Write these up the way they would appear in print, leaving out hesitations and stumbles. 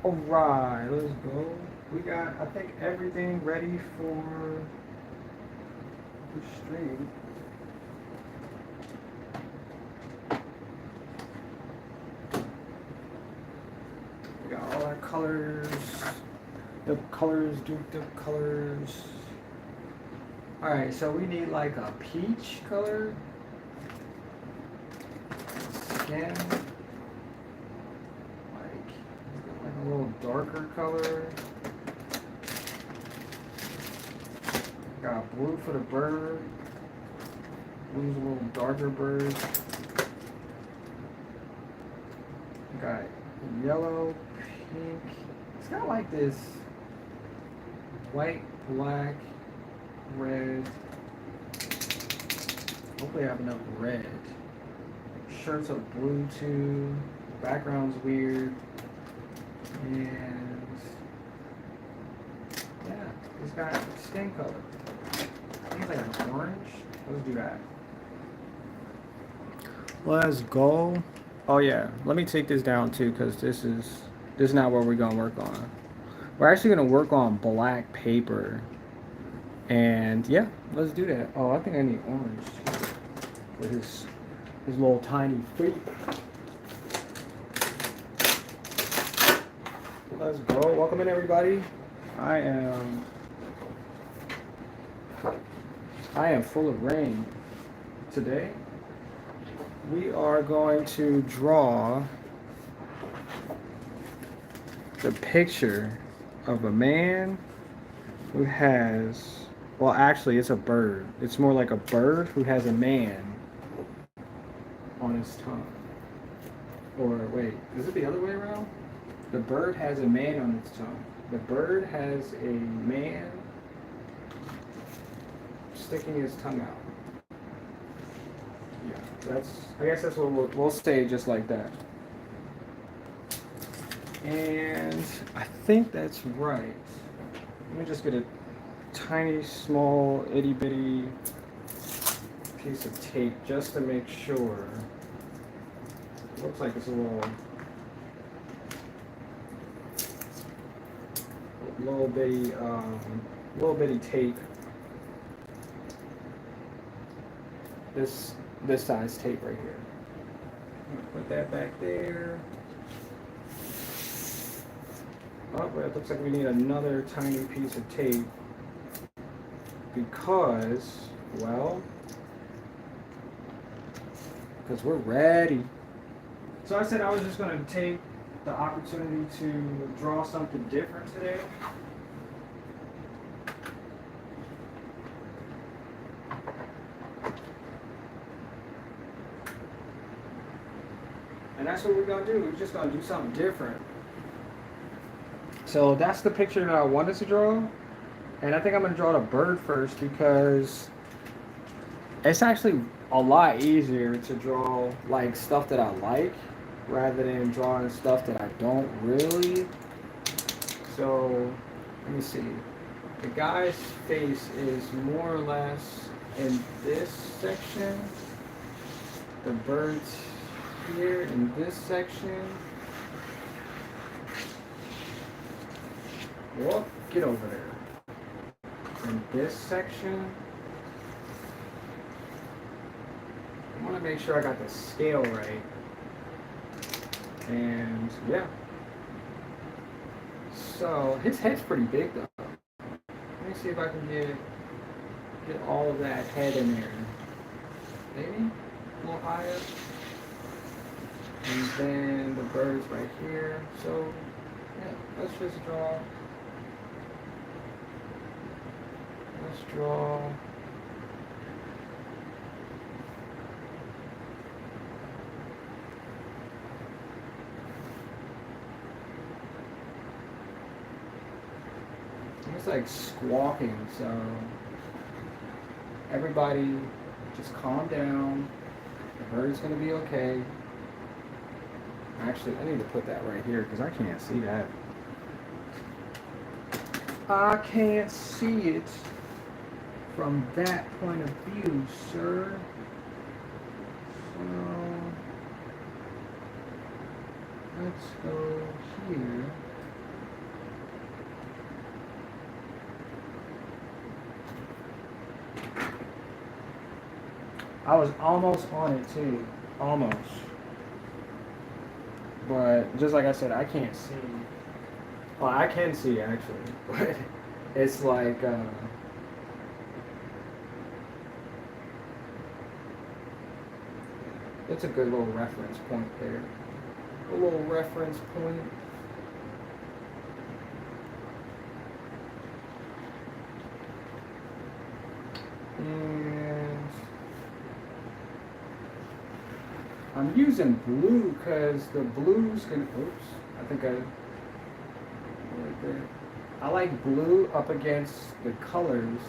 Alright, let's go. We got, I think, everything ready for the stream. We got all our colors, the colors, duped up colors. Alright, so we need like a peach color. Skin. Like a little darker color. Got blue for the bird. Blue's a little darker bird. Got yellow, pink. It's got like this white, black, red. Hopefully I have enough red. Shirts are blue too. Background's weird. And yeah, it's got skin color. I think it's like an orange. Let's do that. Let's go. Oh yeah, let me take this down too, because this is not what we're gonna work on. We're actually gonna work on black paper. And yeah, let's do that. Oh, I think I need orange for his little tiny feet. Let's go. Welcome in, everybody. I am full of rain today. We are going to draw the picture of a man who has, well, actually, it's a bird. It's more like a bird who has a man on his tongue. Or wait, is it the other way around? The bird has a man on its tongue. The bird has a man sticking his tongue out. Yeah, I guess that's what we'll say, just like that. And I think that's right. Let me just get a tiny, small, itty bitty piece of tape just to make sure. It looks like it's a little bitty tape. This size tape right here. I'm gonna put that back there. Oh, but it looks like we need another tiny piece of tape because, well, because we're ready. So I said I was just gonna take the opportunity to draw something different today. And that's what we're gonna do. We're just gonna do something different. So that's the picture that I wanted to draw. And I think I'm gonna draw the bird first because it's actually a lot easier to draw like stuff that I like rather than drawing stuff that I don't really. So let me see. The guy's face is more or less in this section. The bird's here in this section. Well, get over there. In this section. I want to make sure I got the scale right. And yeah. So his head's pretty big though. Let me see if I can get all of that head in there. Maybe a little higher. And then the bird's right here. So yeah, let's just draw. Let's draw. It's like squawking, so everybody just calm down. The bird's gonna be okay. Actually, I need to put that right here because I can't see that. I can't see it from that point of view, sir. So let's go here. I was almost on it too. Almost. But just like I said, I can't see. Well, I can see actually, but it's like it's a good little reference point there. A little reference point. And I'm using blue because the blue's gonna. Oops, I think I. Right there. I like blue up against the colors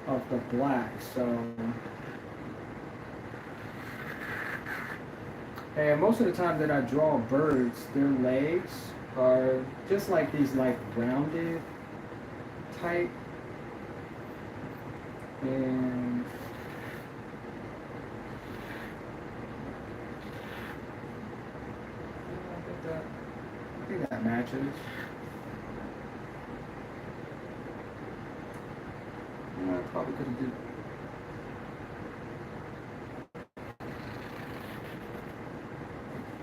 of the black, so. And most of the time that I draw birds, their legs are just like these like rounded type. And I think that matches. I probably could have did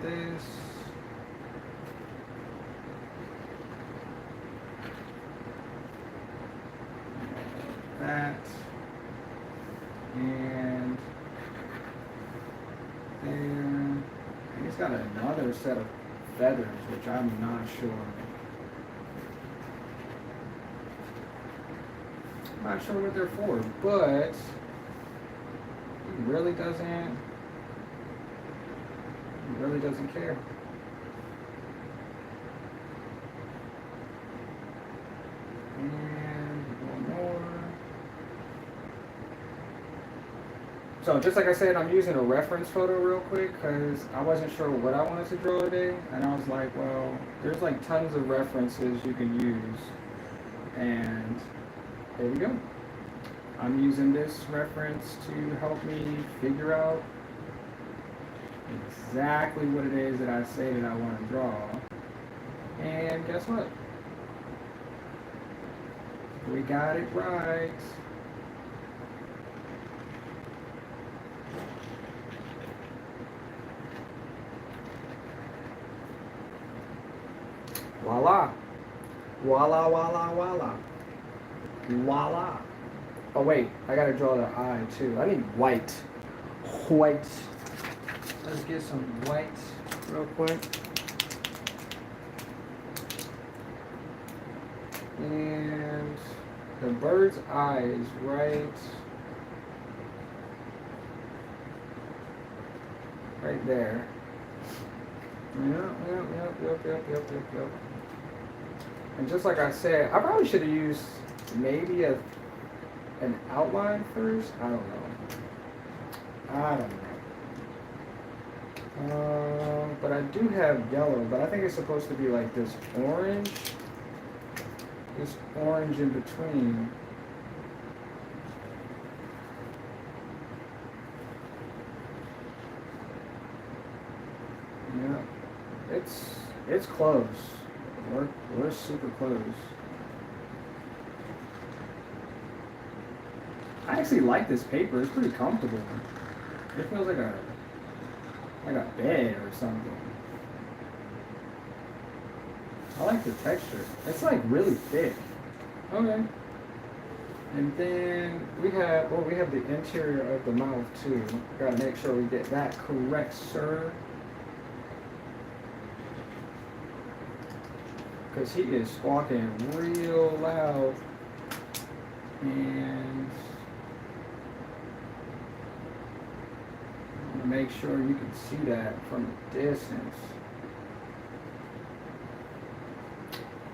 this. That. And there. And he's got another set of feathers, which I'm not sure. I'm not sure what they're for, but he really doesn't care. And one more. So just like I said, I'm using a reference photo real quick because I wasn't sure what I wanted to draw today, and I was like, well, there's like tons of references you can use, and there we go. I'm using this reference to help me figure out exactly what it is that I say that I want to draw. And guess what? We got it right. Voila. Voila, voila, voila. Voila. Oh wait, I gotta draw the eye too. I need white. White. Let's get some white real quick. And the bird's eye is right there. Yep. And just like I said, I probably should have used maybe an outline first. I don't know. But I do have yellow, but I think it's supposed to be like this orange in between. Yeah, it's close. We're super close. I actually like this paper. It's pretty comfortable. It feels like a bed or something. I like the texture. It's like really thick. Okay. And then we have the interior of the mouth too. Gotta make sure we get that correct, sir. Because he is squawking real loud. And I want to make sure you can see that from a distance.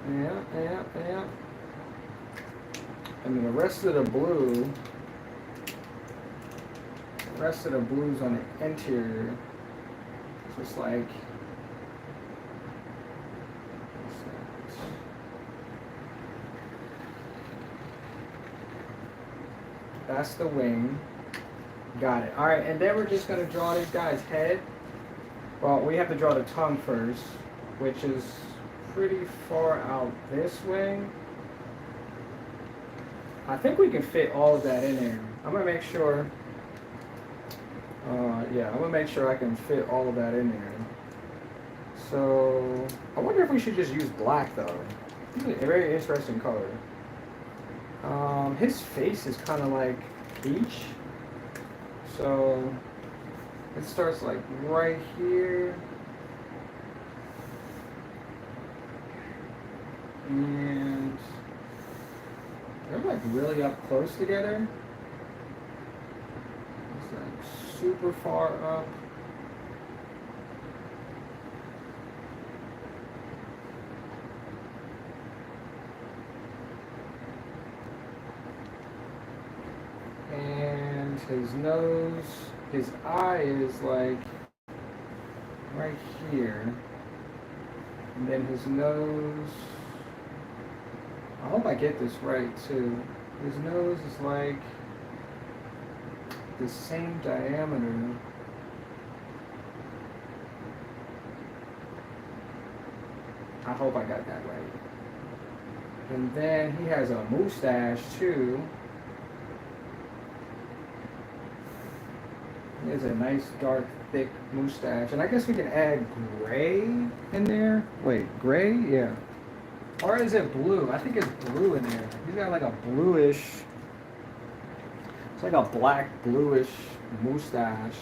Yeah. And then the rest of the blue's on the interior. Just like that's the wing. Got it. All right, and then we're just gonna draw this guy's head. Well, we have to draw the tongue first, which is pretty far out this way. I think we can fit all of that in there. I'm gonna make sure. Yeah, I'm gonna make sure I can fit all of that in there. So I wonder if we should just use black though. It's a very interesting color. His face is kind of like peach. So it starts like right here. And they're like really up close together. It's like super far up. And his nose, his eye is like right here. And then his nose, I hope I get this right too. His nose is like the same diameter. I hope I got that right. And then he has a mustache too. He has a nice dark thick mustache. And I guess we can add gray in there. Wait, gray? Yeah. Or is it blue? I think it's blue in there. He's got like a bluish, it's like a black bluish mustache.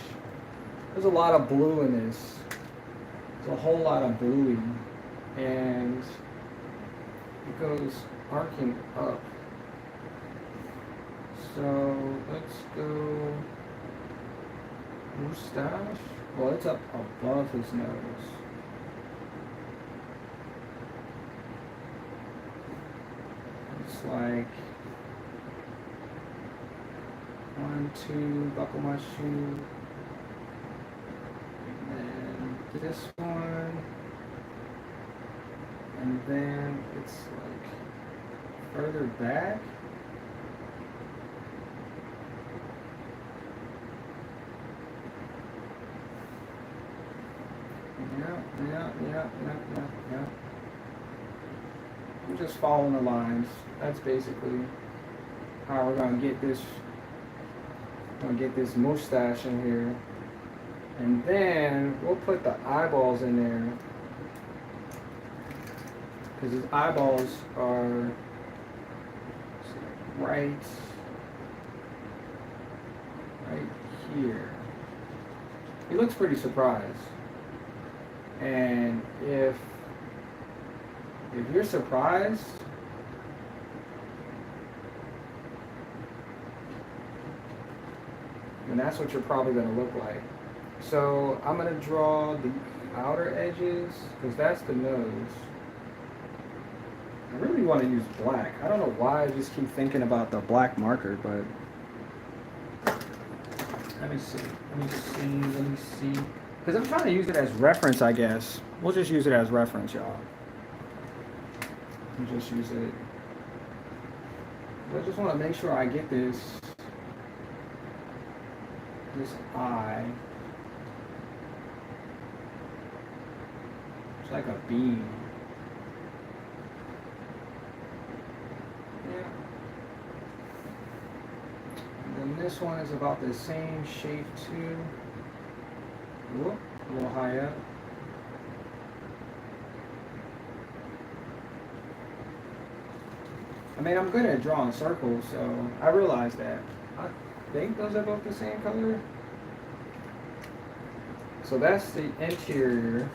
There's a lot of blue in this. There's a whole lot of bluey. And it goes arcing up. So let's go mustache. Well, it's up above his nose. It's like 1, 2, buckle my shoe. And then this one. And then it's like further back. Yeah. I'm just following the lines. That's basically how we're gonna get this. Mustache in here, and then we'll put the eyeballs in there because his eyeballs are right here. He looks pretty surprised. And if you're surprised, then that's what you're probably going to look like. So I'm going to draw the outer edges because that's the nose. I really want to use black. I don't know why I just keep thinking about the black marker, but let me see. Because I'm trying to use it as reference, I guess. We'll just use it as reference, y'all. We'll just use it. I just want to make sure I get this eye. It's like a beam. Yeah. And then this one is about the same shape too. Whoop, a little high up. I mean, I'm good at drawing circles, so I realize that. I think those are both the same color. So that's the interior.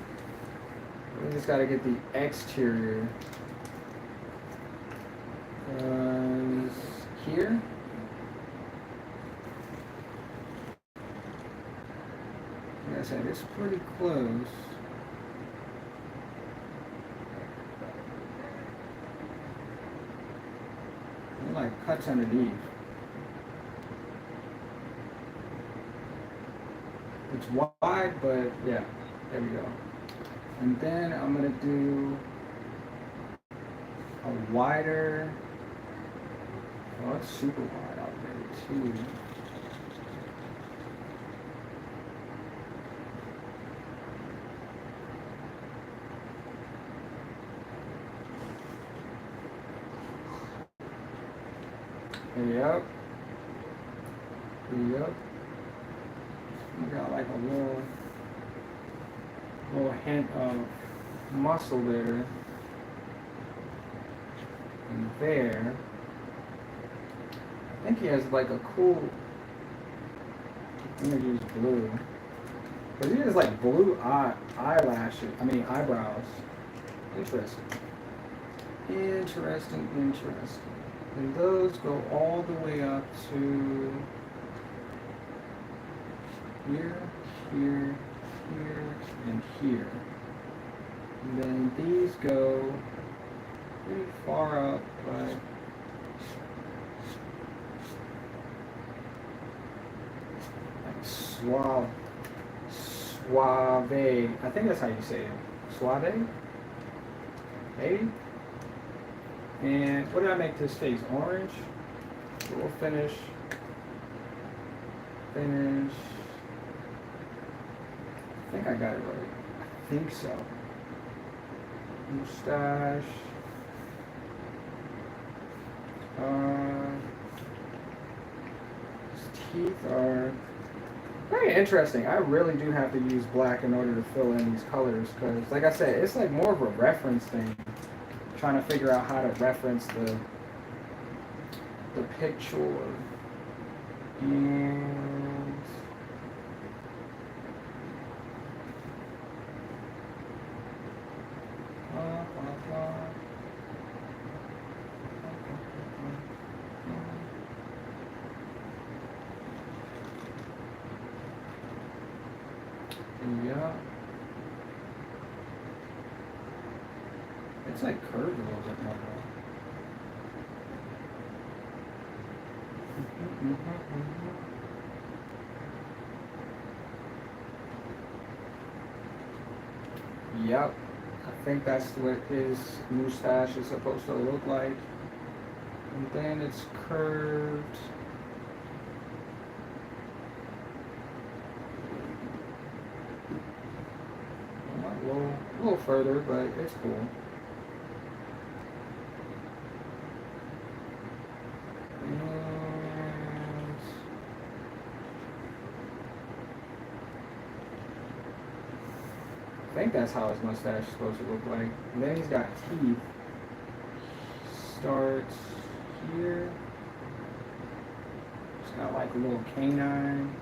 We just gotta get the exterior. Here. Like I said, it's pretty close. It like cuts underneath. It's wide, but yeah, there we go. And then I'm gonna do a wider. Oh, it's super wide out there too. Yep. Yep. We got like a little hint of muscle there and there. I think he has like a cool. I'm gonna use blue. Because he has like blue eyelashes. I mean eyebrows. Interesting. Interesting. And those go all the way up to here, here, here, and here. And then these go pretty far up, but like suave. I think that's how you say it. Suave? Maybe? And what did I make this face? Orange? We'll finish. I think I got it right. I think so. Mustache. His teeth are very interesting. I really do have to use black in order to fill in these colors because, like I said, it's like more of a reference thing. Trying to figure out how to reference the picture. And yeah. It's like curved a little bit more. Yep. I think that's what his mustache is supposed to look like. And then it's curved. A little further, but it's cool. I think that's how his mustache is supposed to look like. And then he's got teeth. Starts here. It's got like a little canine.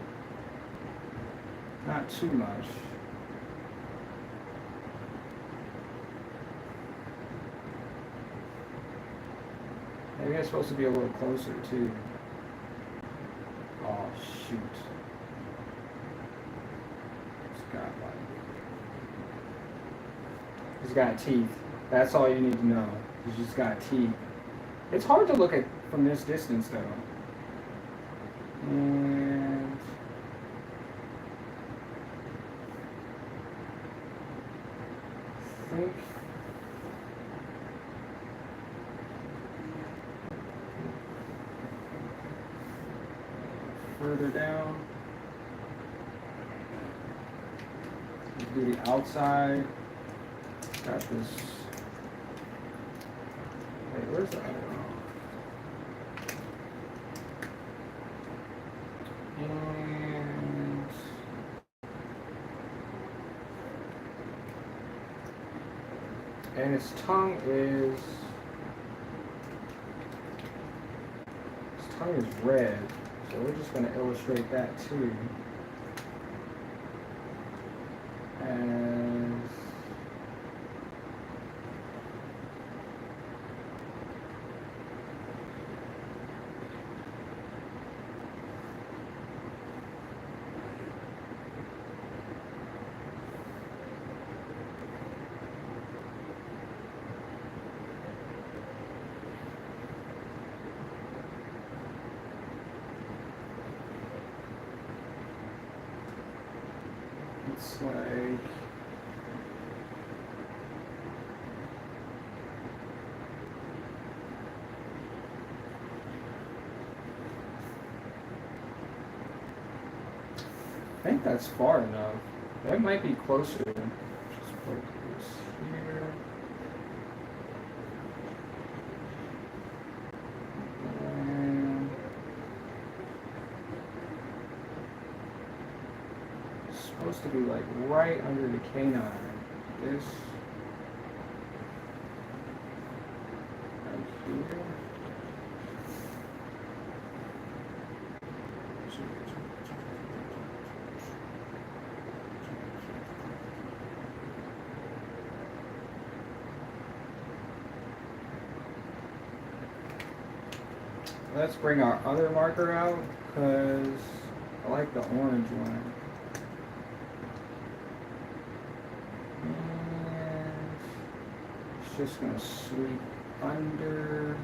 Not too much. Maybe it's supposed to be a little closer too. Oh shoot. He's got teeth. That's all you need to know. He's just got teeth. It's hard to look at from this distance though. And I think further down. Let's do the outside. Got this. Wait, where's the other one? And his tongue is red, so we're just going to illustrate that too. And it's like I think that's far enough. That might be closer. Just put this here. And supposed to be like right under the canine. This right here. Let's bring our other marker out because I like the orange one. And it's just going to sweep under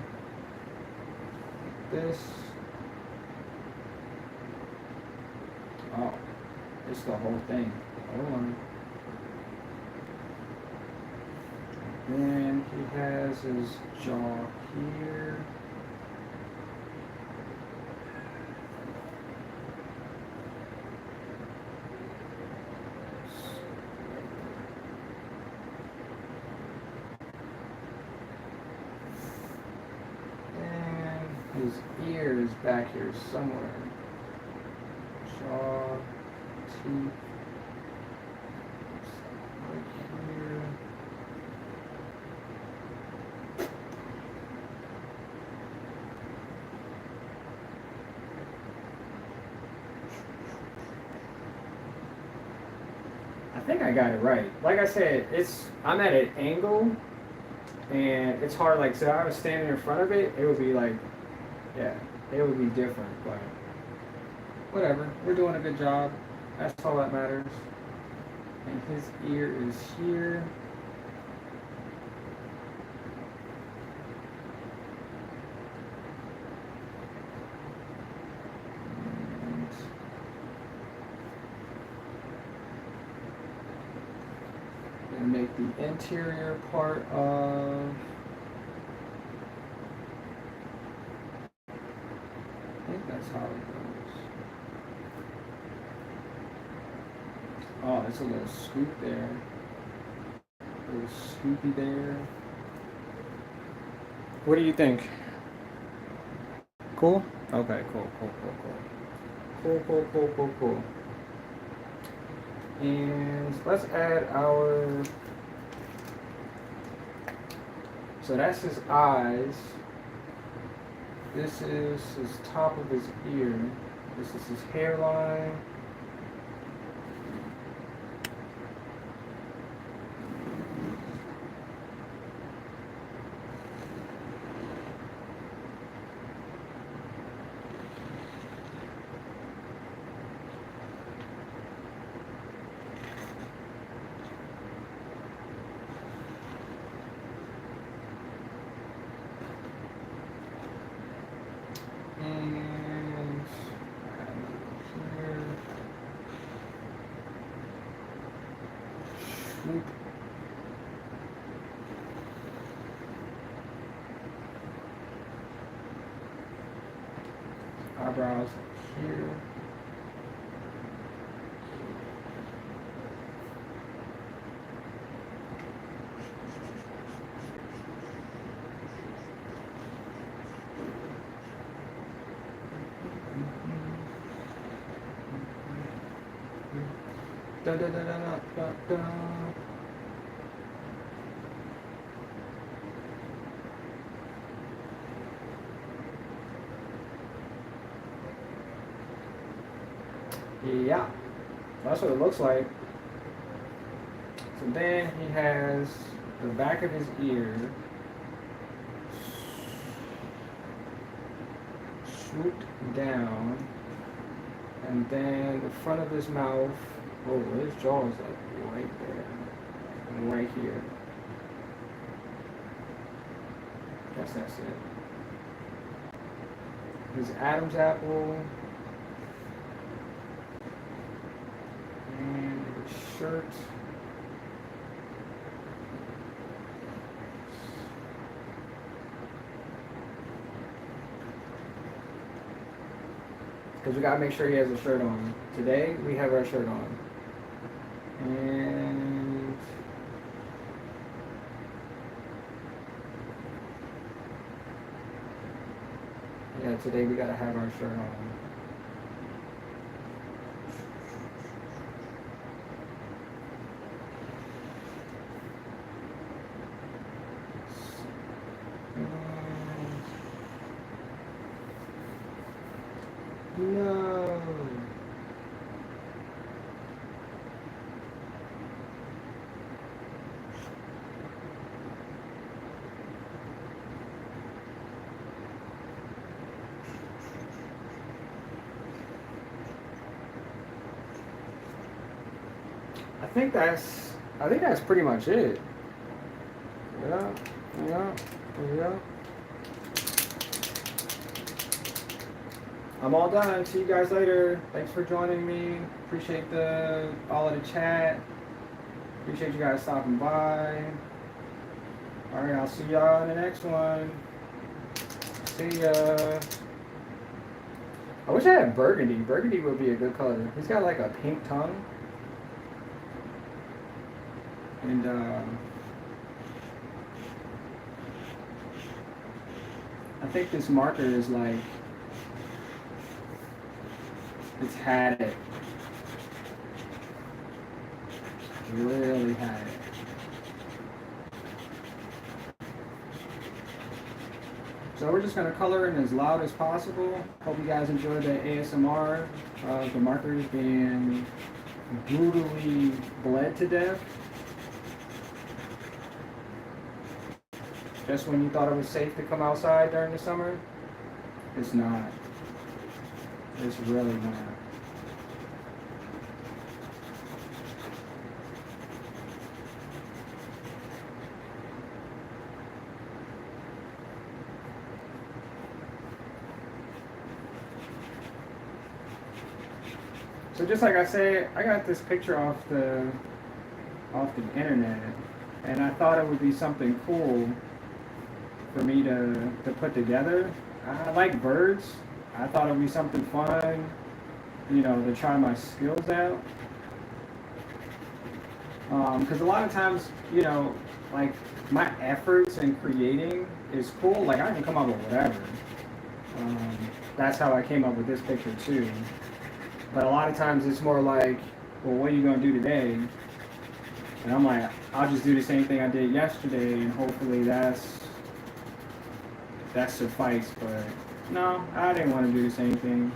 this. Oh, it's the whole thing. Hold on. Then he has his jaw here. His ear is back here somewhere. Jaw, teeth, right here. I think I got it right. Like I said, I'm at an angle, and it's hard. Like, so if I was standing in front of it, it would be like, yeah, it would be different, but whatever. We're doing a good job. That's all that matters. And his ear is here. And make the interior part of. I think that's how it goes. Oh, there's a little scoop there. A little scoopy there. What do you think? Cool? Okay, cool. Cool. And let's add our. So that's his eyes. This is his top of his ear. This is his hairline. Eyebrows here. Da, da, da, da, da, da, da. Yeah, that's what it looks like. So then he has the back of his ear swooped down, and then the front of his mouth. Oh, his jaw is like right there, and right here. Guess that's it. His Adam's apple. And his shirt. Because we gotta make sure he has a shirt on. Today we have our shirt on. And yeah, today we gotta have our shirt on. No. I think that's pretty much it. Yeah, yeah, yeah. I'm all done. See you guys later. Thanks for joining me. Appreciate all of the chat. Appreciate you guys stopping by. All right, I'll see y'all in the next one. See ya. I wish I had burgundy. Burgundy would be a good color. He's got like a pink tongue. And I think this marker is like, it's had it. Really had it. So we're just going to color in as loud as possible. Hope you guys enjoyed the ASMR of the markers being brutally bled to death. Just when you thought it was safe to come outside during the summer, it's not. It's really not. So just like I said, I got this picture off the internet, and I thought it would be something cool for me to put together. I like birds. I thought it would be something fun, to try my skills out. Because a lot of times, like my efforts in creating is cool. Like I can come up with whatever. That's how I came up with this picture too. But a lot of times it's more like, well, what are you going to do today? And I'm like, I'll just do the same thing I did yesterday, and hopefully that suffice. But no, I didn't want to do the same thing.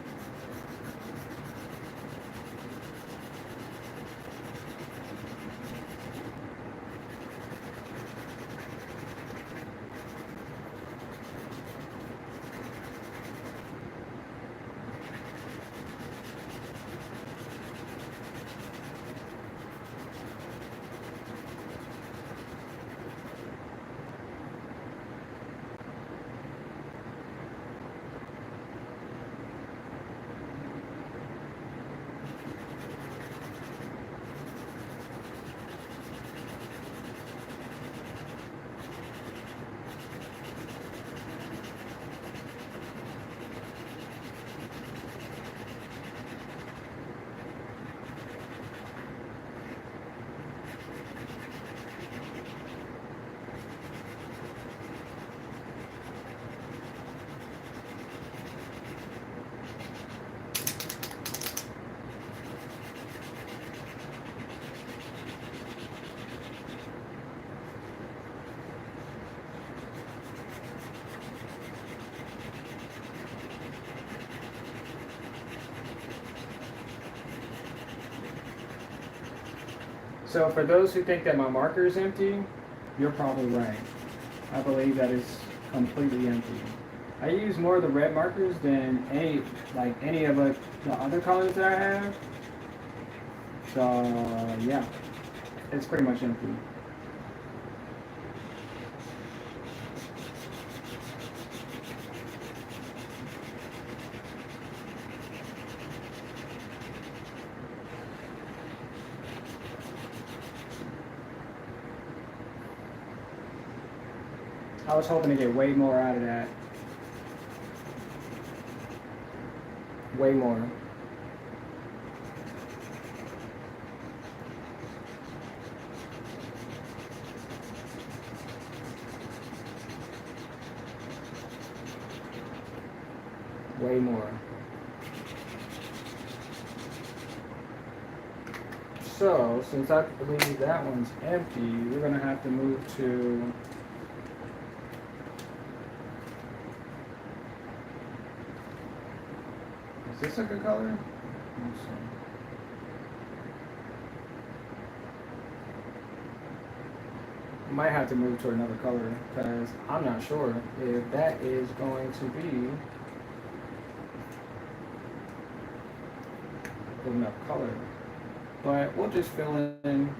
So for those who think that my marker is empty, you're probably right. I believe that it's completely empty. I use more of the red markers than any of the other colors that I have. So yeah, it's pretty much empty. I was hoping to get way more out of that. Way more. Way more. So, since I believe that one's empty, we're going to have to move to Is this a good color? Might have to move to another color because I'm not sure if that is going to be good enough color. But we'll just fill in.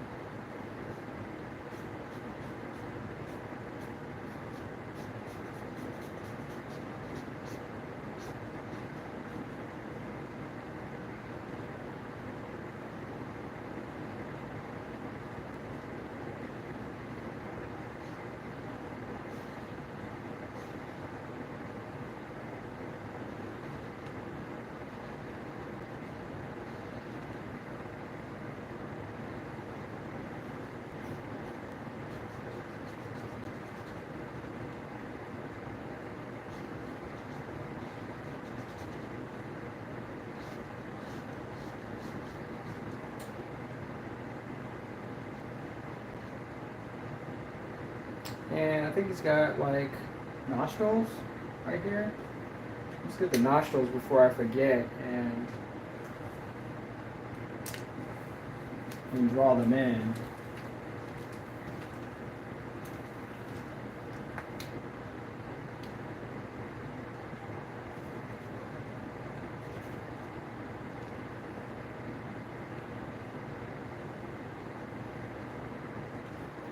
And I think he's got like nostrils right here. Let's get the nostrils before I forget and draw them in.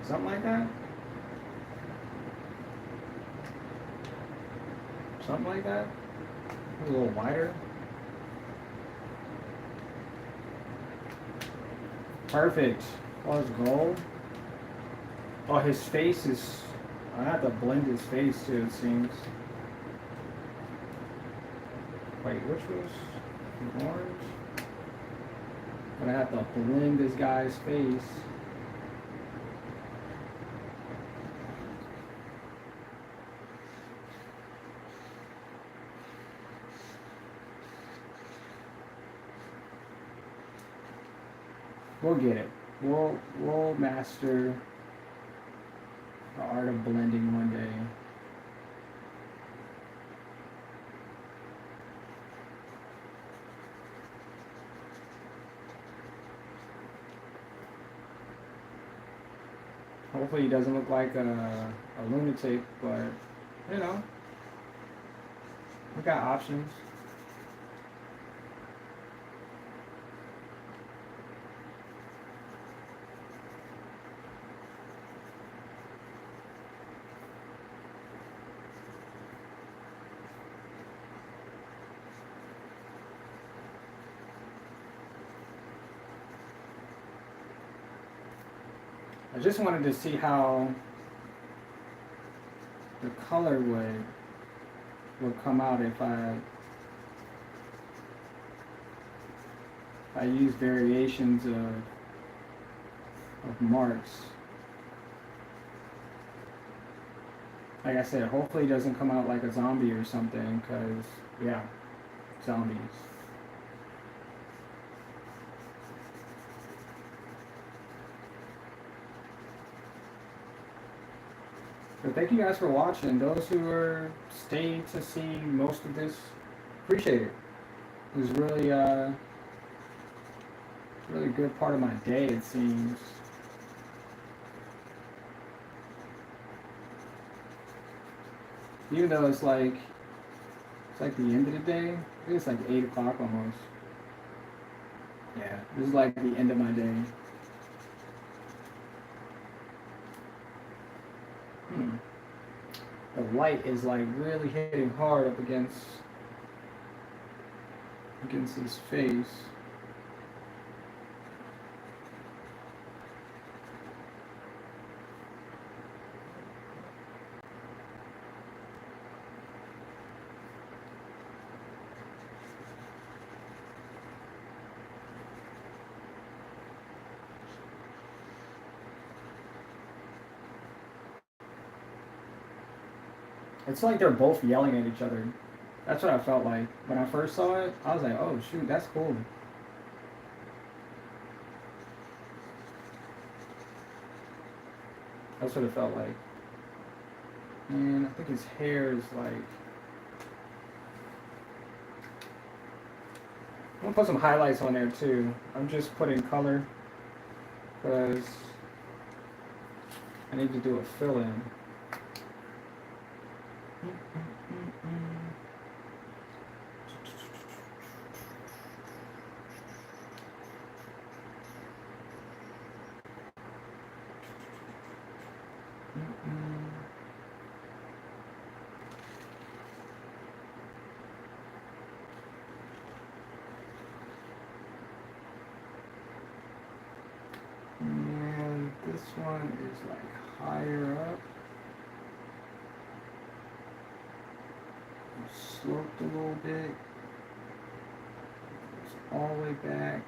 Something like that. Something like that. A little wider. Perfect. Oh, it's gold. Oh, his face is... I have to blend his face too, it seems. Wait, which was orange? But I have to blend this guy's face. We'll get it. We'll master the art of blending one day. Hopefully he doesn't look like a lunatic, but you know, we got options. I just wanted to see how the color would come out if I use variations of marks. Like I said, hopefully it doesn't come out like a zombie or something, because, yeah, zombies. So thank you guys for watching. Those who are staying to see most of this, appreciate it. It was really really good part of my day, it seems. Even though it's like the end of the day. I think it's like 8 o'clock almost. Yeah, this is like the end of my day. The light is like really hitting hard up against his face. It's like they're both yelling at each other. That's what I felt like. When I first saw it, I was like, oh shoot, that's cool. That's what it felt like. And I think his hair is like... I'm gonna put some highlights on there too. I'm just putting color because I need to do a fill in. And this one is like higher up. Sloped a little bit. It's all the way back.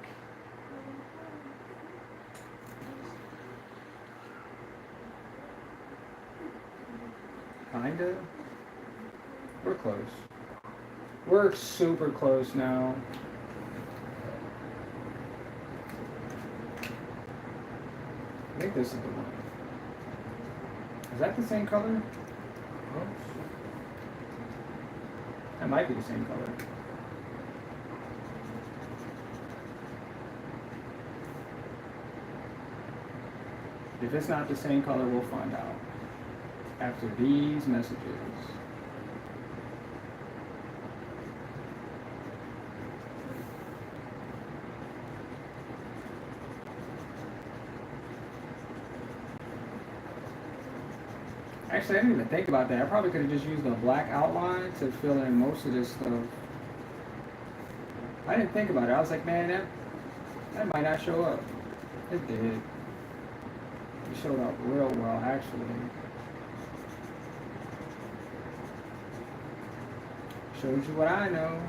Kinda. We're close. We're super close now. I think this is the one. Is that the same color? Oh, that might be the same color. If it's not the same color, we'll find out after these messages. Actually, I didn't even think about that. I probably could have just used a black outline to fill in most of this stuff. I didn't think about it. I was like, man, that might not show up. It did. It showed up real well, actually. Shows you what I know.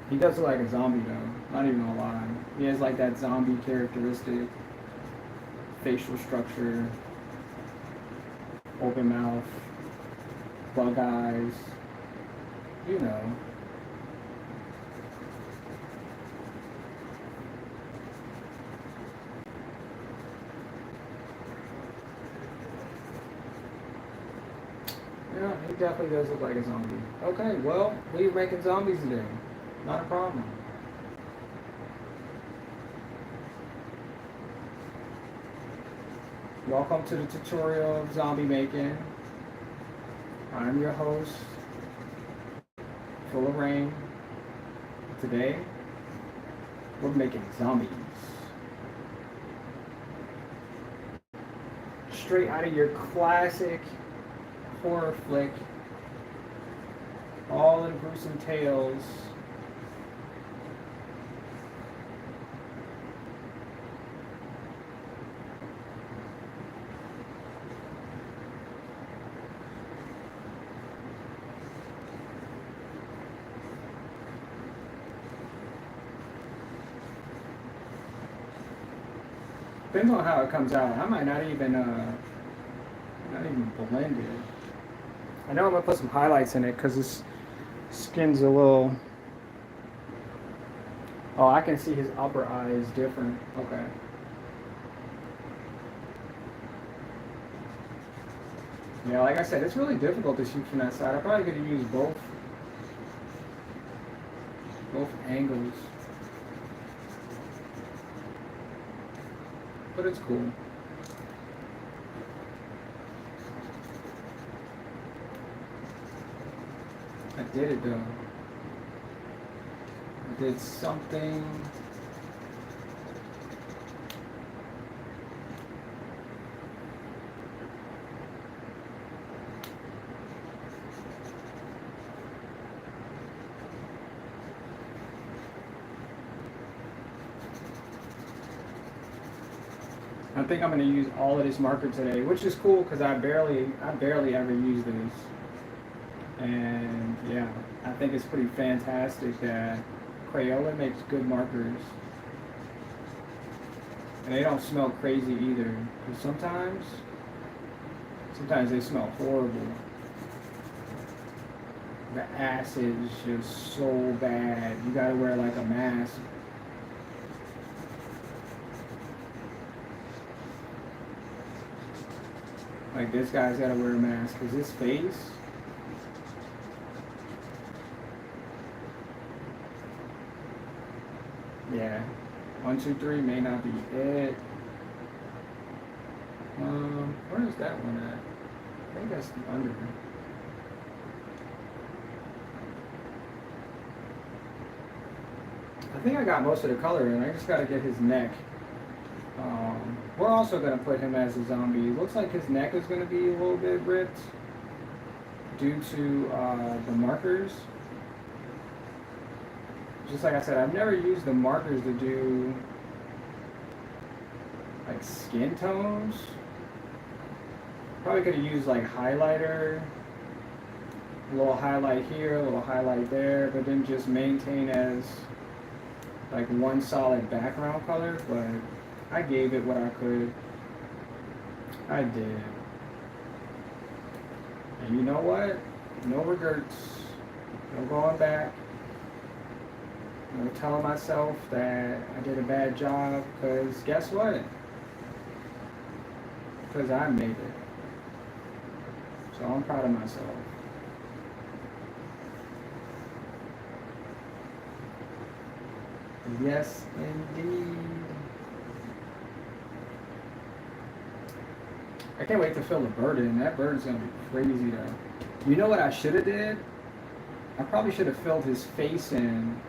He does look like a zombie though, not even gonna lie. He has like that zombie characteristic, facial structure, open mouth, bug eyes, you know. Yeah, he definitely does look like a zombie. Okay, well, we're making zombies today. Not a problem. Welcome to the tutorial of zombie making. I'm your host, Full of Rain. Today, we're making zombies. Straight out of your classic horror flick. All in gruesome tales. Depends on how it comes out. I might not even blend it. I know I'm gonna put some highlights in it because this skin's a little. Oh, I can see his upper eye is different. Okay. Yeah, like I said, it's really difficult to shoot from that side. I probably could have used both angles. But it's cool. I did it though. I did something. I think I'm going to use all of this marker today, which is cool because I barely ever use this. And yeah, I think it's pretty fantastic that Crayola makes good markers. And they don't smell crazy either. Because sometimes they smell horrible. The acid is just so bad. You gotta wear like a mask. Like this guy's gotta wear a mask because his face. Yeah. 1, 2, 3 may not be it. Where is that one at? I think that's the under. I think I got most of the color in. I just gotta get his neck. We're also gonna put him as a zombie. Looks like his neck is gonna be a little bit ripped due to the markers. Just like I said, I've never used the markers to do like skin tones. Probably could have used like highlighter, a little highlight here, a little highlight there, but then just maintain as like one solid background color. But I gave it what I could. I did. And you know what? No regrets. No going back. No telling myself that I did a bad job, because guess what? Because I made it. So I'm proud of myself. Yes, indeed. I can't wait to fill the bird in. That bird's gonna be crazy though. You know what I should have did? I probably should have filled his face in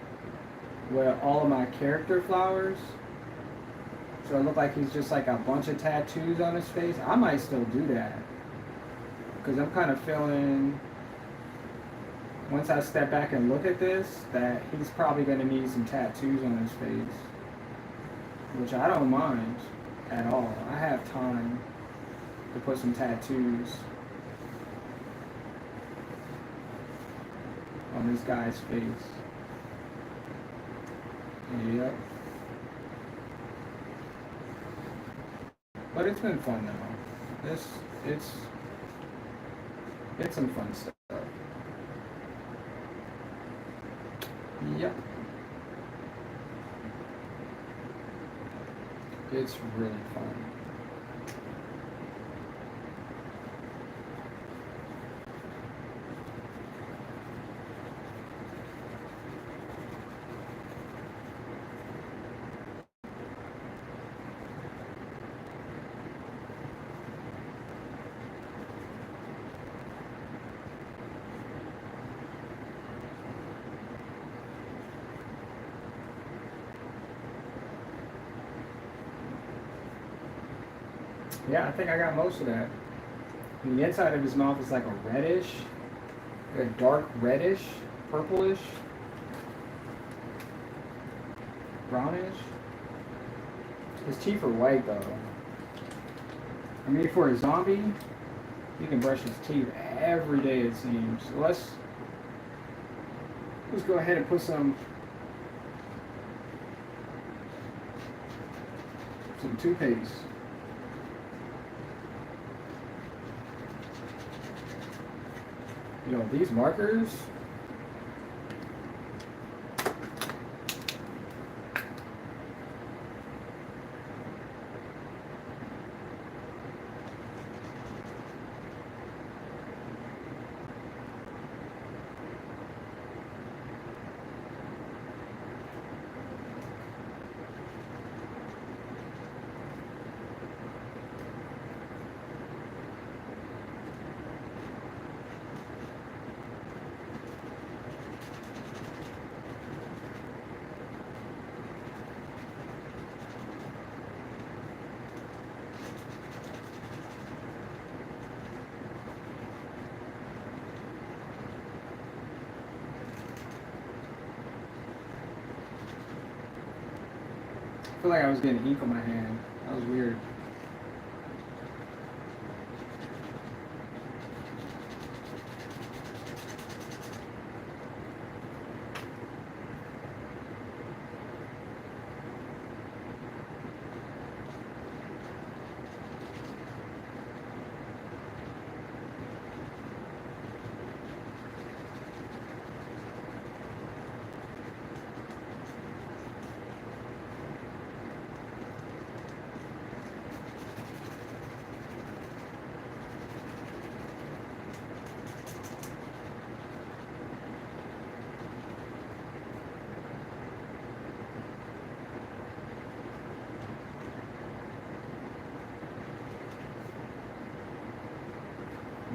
with all of my character flowers. So it looked like he's just like a bunch of tattoos on his face. I might still do that. Because I'm kind of feeling, once I step back and look at this, that he's probably going to need some tattoos on his face. Which I don't mind at all. I have time to put some tattoos on this guy's face. Yep. But it's been fun though. It's some fun stuff. Yep. It's really fun. Yeah, I think I got most of that. And the inside of his mouth is like a reddish, a dark reddish, purplish, brownish. His teeth are white though. I mean, for a zombie, he can brush his teeth every day it seems. So let's go ahead and put some toothpaste. You know, these markers, I feel like I was getting ink on my hand. That was weird.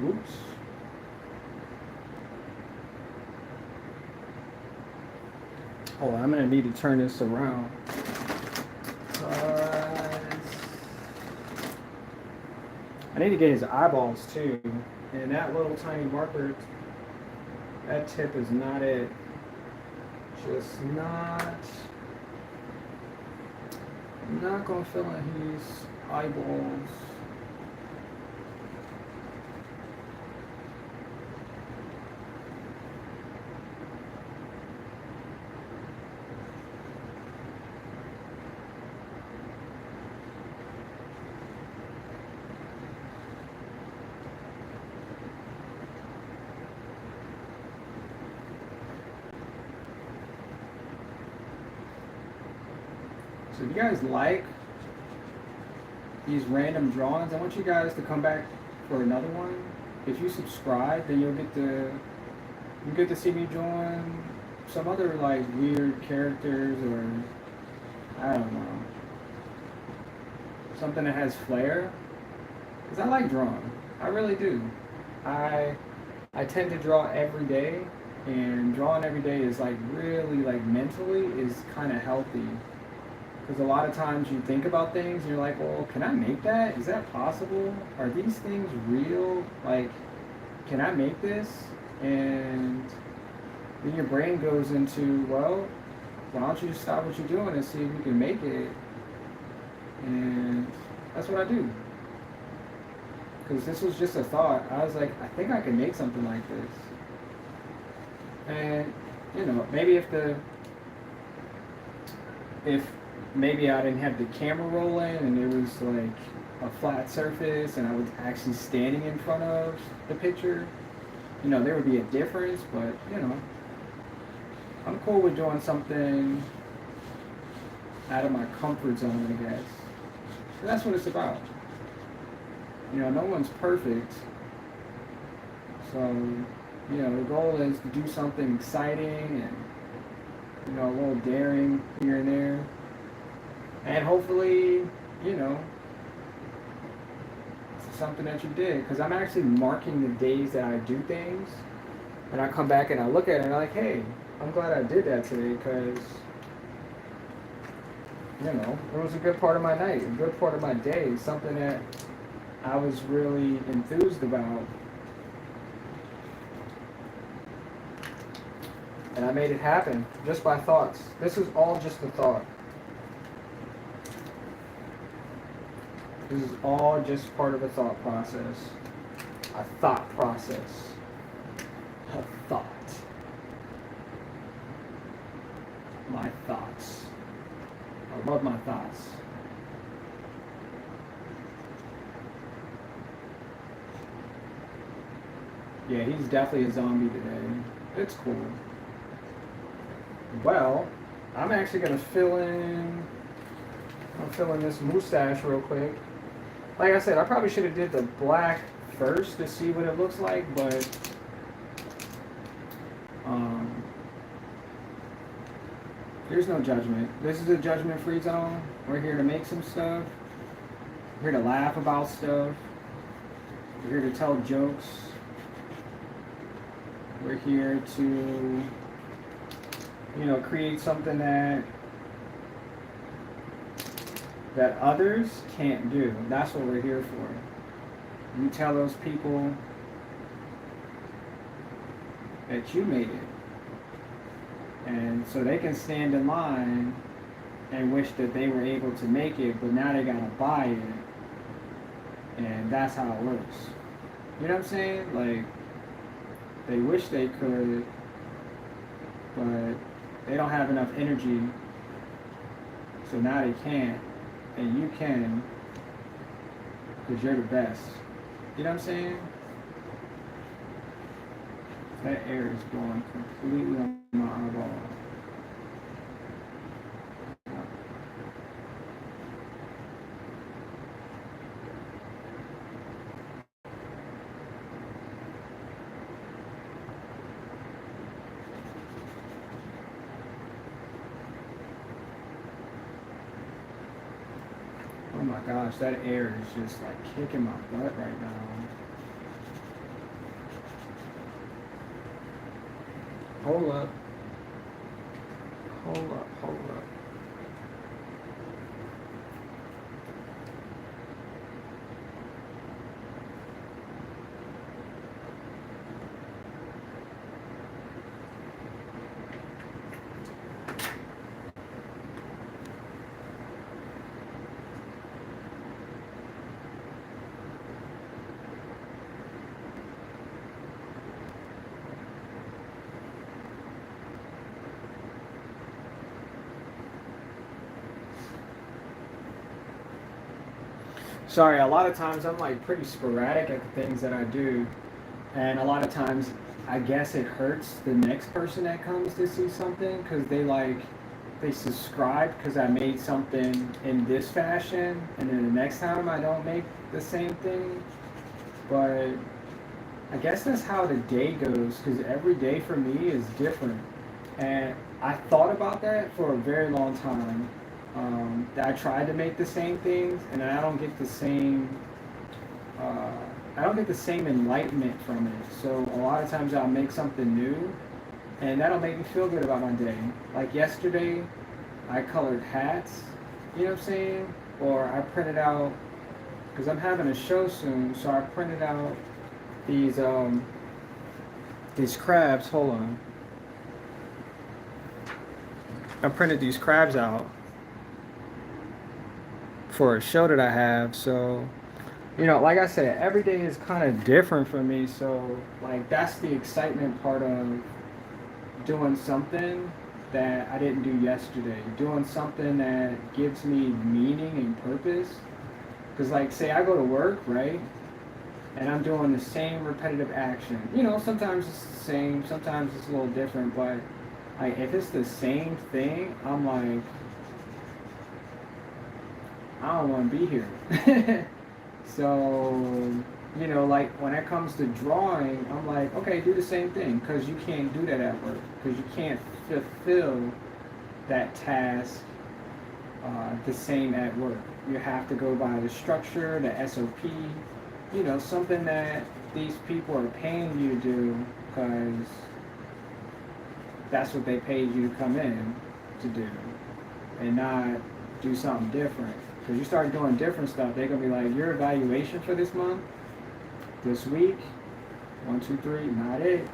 Oops. Hold on, I'm gonna need to turn this around. I need to get his eyeballs too. And that little tiny marker, that tip is not it. Just not. I'm not gonna fill in his eyeballs. So if you guys like these random drawings, I want you guys to come back for another one. If you subscribe, then you get to see me drawing some other like weird characters, or I don't know, something that has flair. Because I like drawing. I really do. I tend to draw every day, and drawing every day is like really like mentally is kind of healthy. Because a lot of times you think about things and you're like, well, can I make that? Is that possible? Are these things real? Like, can I make this? And then your brain goes into, well, why don't you just stop what you're doing and see if you can make it? And that's what I do. Because this was just a thought. I was like, I think I can make something like this. And, you know, maybe if maybe I didn't have the camera rolling and it was like a flat surface and I was actually standing in front of the picture, you know, there would be a difference, but, you know, I'm cool with doing something out of my comfort zone, I guess. And that's what it's about. You know, no one's perfect. So, you know, the goal is to do something exciting and, you know, a little daring here and there. And hopefully, you know, it's something that you did. Because I'm actually marking the days that I do things. And I come back and I look at it and I'm like, hey, I'm glad I did that today because, you know, it was a good part of my night, a good part of my day, something that I was really enthused about. And I made it happen just by thoughts. This is all just a thought. This is all just part of a thought process. A thought process. A thought. My thoughts. I love my thoughts. Yeah, he's definitely a zombie today. It's cool. Well, I'm actually gonna fill in this mustache real quick. Like I said, I probably should have did the black first to see what it looks like, but there's no judgment. This is a judgment-free zone. We're here to make some stuff. We're here to laugh about stuff. We're here to tell jokes. We're here to, you know, create something that others can't do. That's what we're here for. You tell those people that you made it. And so they can stand in line and wish that they were able to make it, but now they gotta buy it. And that's how it works. You know what I'm saying? Like, they wish they could, but they don't have enough energy, so now they can't. And you can, because you're the best. You know what I'm saying? That air is blowing completely on my eyeball. Oh my gosh, that air is just like kicking my butt right now. Hold up. Hold up. Hold up. Sorry, a lot of times I'm like pretty sporadic at the things that I do, and a lot of times I guess it hurts the next person that comes to see something because they subscribe because I made something in this fashion, and then the next time I don't make the same thing. But I guess that's how the day goes because every day for me is different, and I thought about that for a very long time. That I tried to make the same things, and I don't get the same. Uh, I don't get the same enlightenment from it. So a lot of times I'll make something new, and that'll make me feel good about my day. Like yesterday, I colored hats. You know what I'm saying? Or I printed out because I'm having a show soon, so I printed out these crabs. Hold on. I printed these crabs out for a show that I have. So, like I said, every day is kind of different for me. So, like, that's the excitement part of doing something that I didn't do yesterday. Doing something that gives me meaning and purpose. Because, like, say I go to work, right? And I'm doing the same repetitive action. Sometimes it's the same, sometimes it's a little different, but like if it's the same thing, I'm like, I don't want to be here. So, like when it comes to drawing, I'm like, okay, do the same thing because you can't do that at work because you can't fulfill that task the same at work. You have to go by the structure, the SOP, something that these people are paying you to do because that's what they paid you to come in to do and not do something different. Because you start doing different stuff, they're going to be like, your evaluation for this month, this week, 1, 2, 3, not it.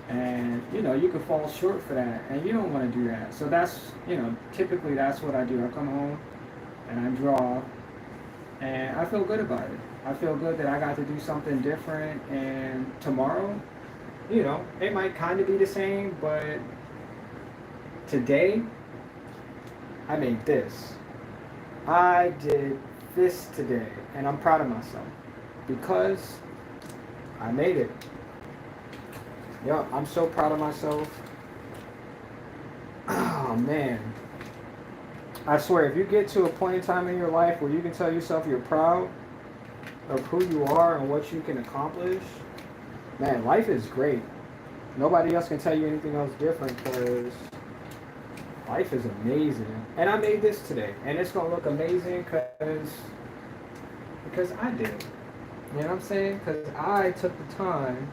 And, you could fall short for that, and you don't want to do that. So that's, typically that's what I do. I come home and I draw, and I feel good about it. I feel good that I got to do something different, and tomorrow, it might kind of be the same, but today, I made this. I did this today, and I'm proud of myself because I made it. Yeah, I'm so proud of myself. Oh, man. I swear, if you get to a point in time in your life where you can tell yourself you're proud of who you are and what you can accomplish, man, life is great. Nobody else can tell you anything else different because life is amazing. And I made this today, and it's going to look amazing because I did it. You know what I'm saying? Because I took the time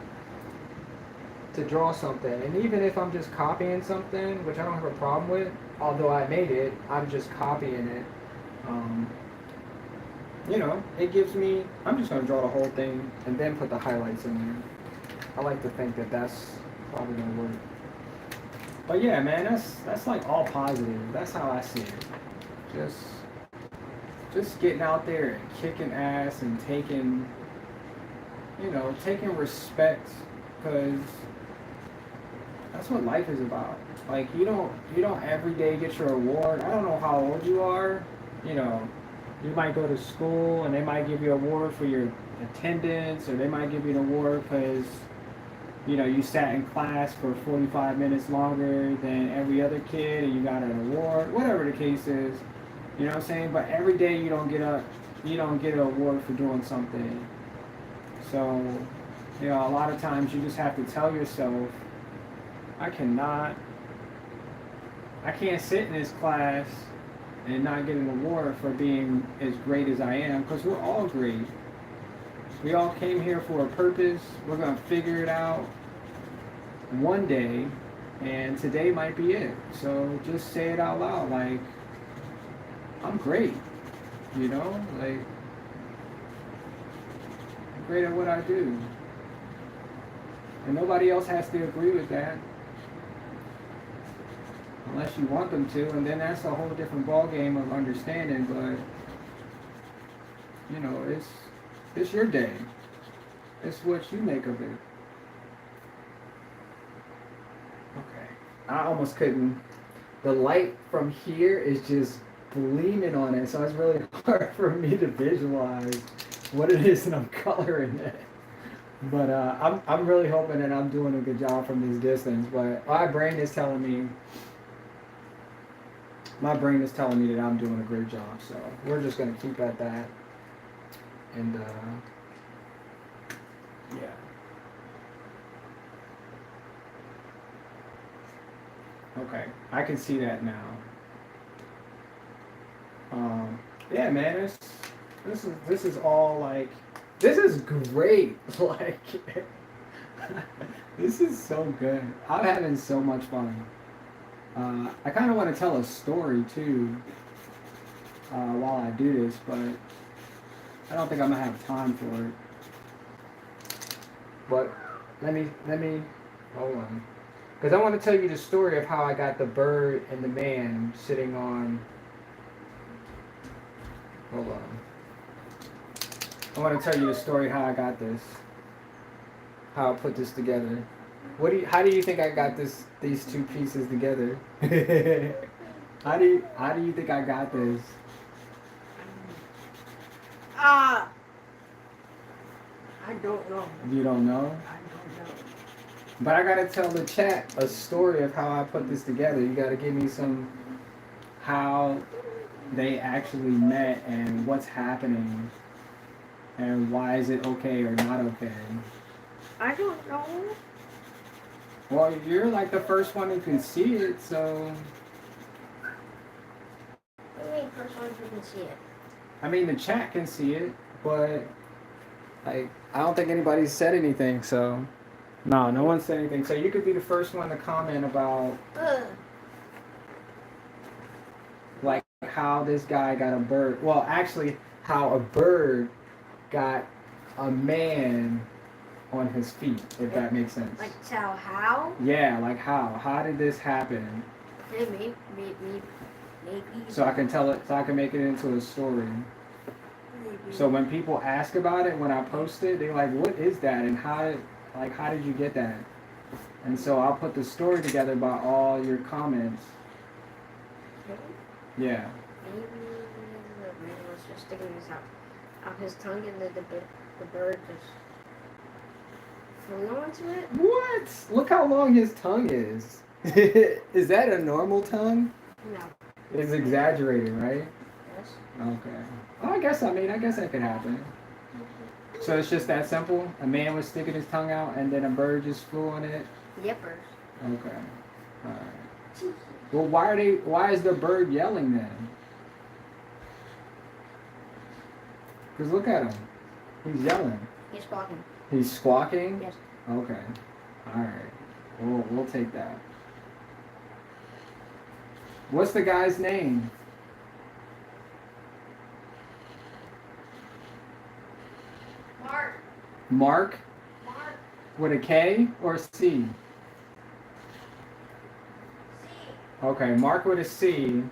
to draw something. And even if I'm just copying something, which I don't have a problem with, although I made it, I'm just copying it. It gives me, I'm just going to draw the whole thing and then put the highlights in there. I like to think that that's probably going to work. But yeah, man, that's like all positive. That's how I see it. Just getting out there and kicking ass and taking respect, because that's what life is about. Like you don't every day get your award. I don't know how old you are. You might go to school and they might give you an award for your attendance, or they might give you an award because you sat in class for 45 minutes longer than every other kid and you got an award, whatever the case is. You know what I'm saying? But every day you don't get an award for doing something. So, a lot of times you just have to tell yourself, I can't sit in this class and not get an award for being as great as I am, because we're all great. We all came here for a purpose. We're going to figure it out one day, And today might be it. So just say it out loud. Like, I'm great. You know? Like, I'm great at what I do. And nobody else has to agree with that. Unless you want them to. And then that's a whole different ballgame of understanding. But, you know, it's your day. It's what you make of it. Okay. I almost couldn't. The light from here is just gleaming on it, so it's really hard for me to visualize what it is that I'm coloring it. But I'm really hoping that I'm doing a good job from this distance. But my brain is telling me that I'm doing a great job. So we're just gonna keep at that. And yeah. Okay, I can see that now. Yeah, man, this is all like, this is great. Like, this is so good. I'm having so much fun. I kind of want to tell a story too while I do this, but I don't think I'm gonna have time for it. But let me hold on, because I want to tell you the story of how I got the bird and the man sitting on. Hold on. I want to tell you the story how I got this, how I put this together. How do you think I got these two pieces together? how do you think I got this? I don't know. You don't know? I don't know. But I gotta tell the chat a story of how I put this together. You gotta give me some how they actually met and what's happening and why is it okay or not okay. I don't know. Well, you're like the first one who can see it, so. What do you mean first one who can see it? I mean, the chat can see it, but like, I don't think anybody said anything, so. No one said anything. So you could be the first one to comment about like how this guy got a bird. Well, actually, how a bird got a man on his feet, if that makes sense. Like tell how? Yeah, like how? How did this happen? Maybe. So I can tell it. So I can make it into a story. Maybe. So when people ask about it, when I post it, they're like, "What is that?" And how did you get that? And so I'll put the story together by all your comments. Yeah. Maybe the man was just sticking out his tongue and the bird just flew onto it. What? Look how long his tongue is. Is that a normal tongue? No. It's exaggerated, right? Yes. Okay. Well, I guess that could happen. So it's just that simple? A man was sticking his tongue out and then a bird just flew on it? Yippers. Okay. Alright. Well, why is the bird yelling then? Because look at him. He's yelling. He's squawking. He's squawking? Yes. Okay. Alright. We'll take that. What's the guy's name? Mark? Mark. With a K or a C? C. Okay, Mark with a C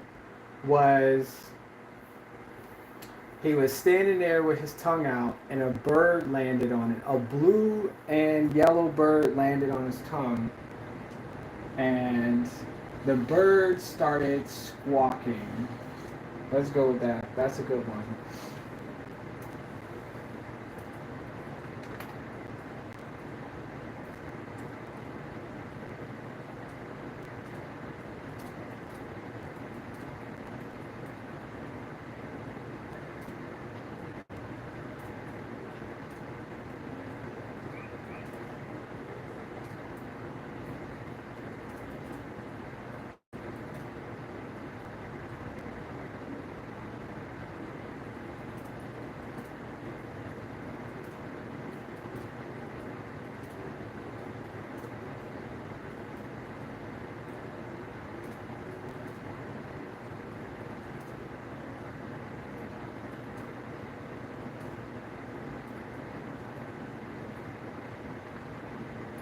he was standing there with his tongue out and a bird landed on it. A blue and yellow bird landed on his tongue. And the bird started squawking. Let's go with that. That's a good one.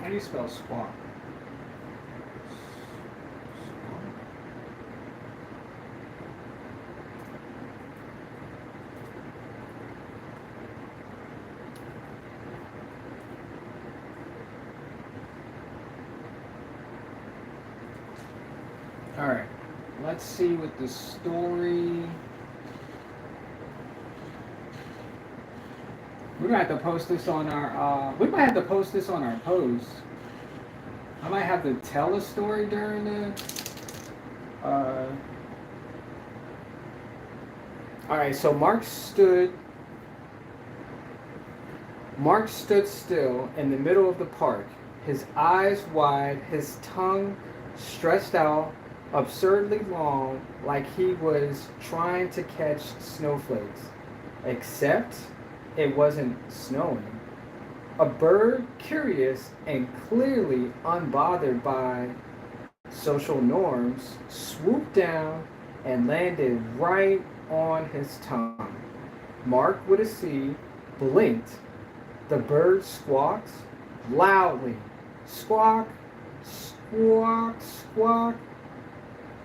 How do you spell squawk? All right, let's see what the story. We're gonna have to post this on our. We might have to post this on our post. I might have to tell a story during the. All right, so Mark stood still in the middle of the park, his eyes wide, his tongue stretched out absurdly long, like he was trying to catch snowflakes. Except it wasn't snowing. A bird, curious and clearly unbothered by social norms, swooped down and landed right on his tongue. Mark, with a C, blinked. The bird squawked loudly. Squawk, squawk, squawk.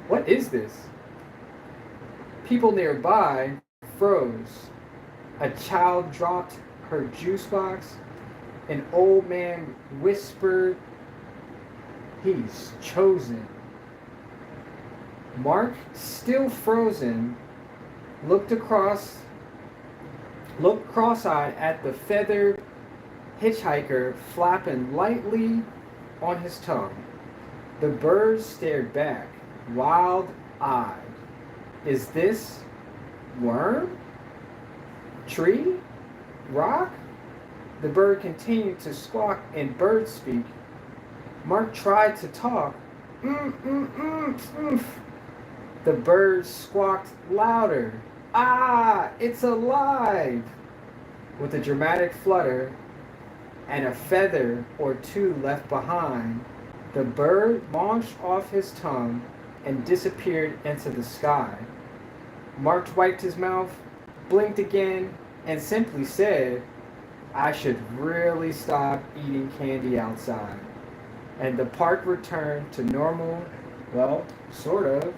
What is this? People nearby froze. A child dropped her juice box. An old man whispered, "He's chosen." Mark, still frozen, looked cross-eyed at the feathered hitchhiker flapping lightly on his tongue. The bird stared back, wild-eyed. Is this worm? Tree? Rock? The bird continued to squawk in bird speak. Mark tried to talk. The bird squawked louder. Ah, it's alive! With a dramatic flutter and a feather or two left behind, the bird launched off his tongue and disappeared into the sky. Mark wiped his mouth, blinked again, and simply said, "I should really stop eating candy outside." And the park returned to normal, well, sort of.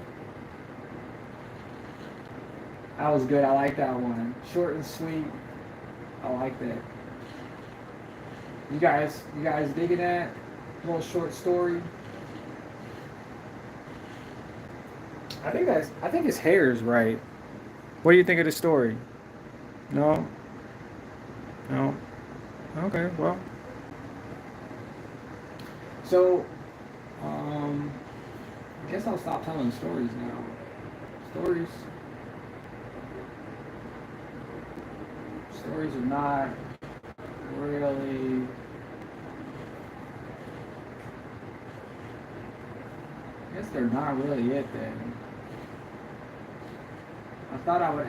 That was good. I like that one. Short and sweet. I like that. You guys digging that little short story? I think his hair is right. What do you think of the story? No? No? Okay, well. So, I guess I'll stop telling stories now. Stories are not really. I guess they're not really it then. I thought I would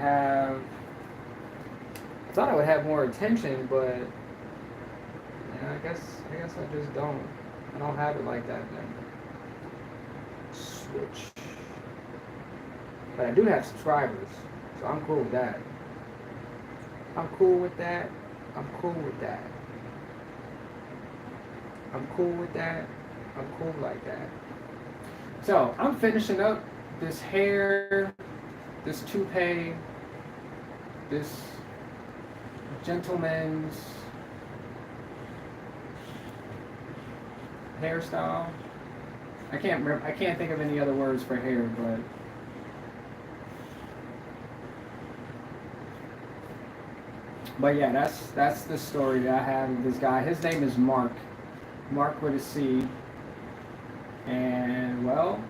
have more attention, but yeah, I guess I just don't. I don't have it like that then. Switch. But I do have subscribers, so I'm cool with that. I'm cool with that. I'm cool with that. I'm cool with that. I'm cool like that. So I'm finishing up this hair, this toupee, this gentleman's hairstyle. I can't remember. I can't think of any other words for hair, but yeah, that's the story that I have of this guy. His name is Mark. Mark with a C. And well,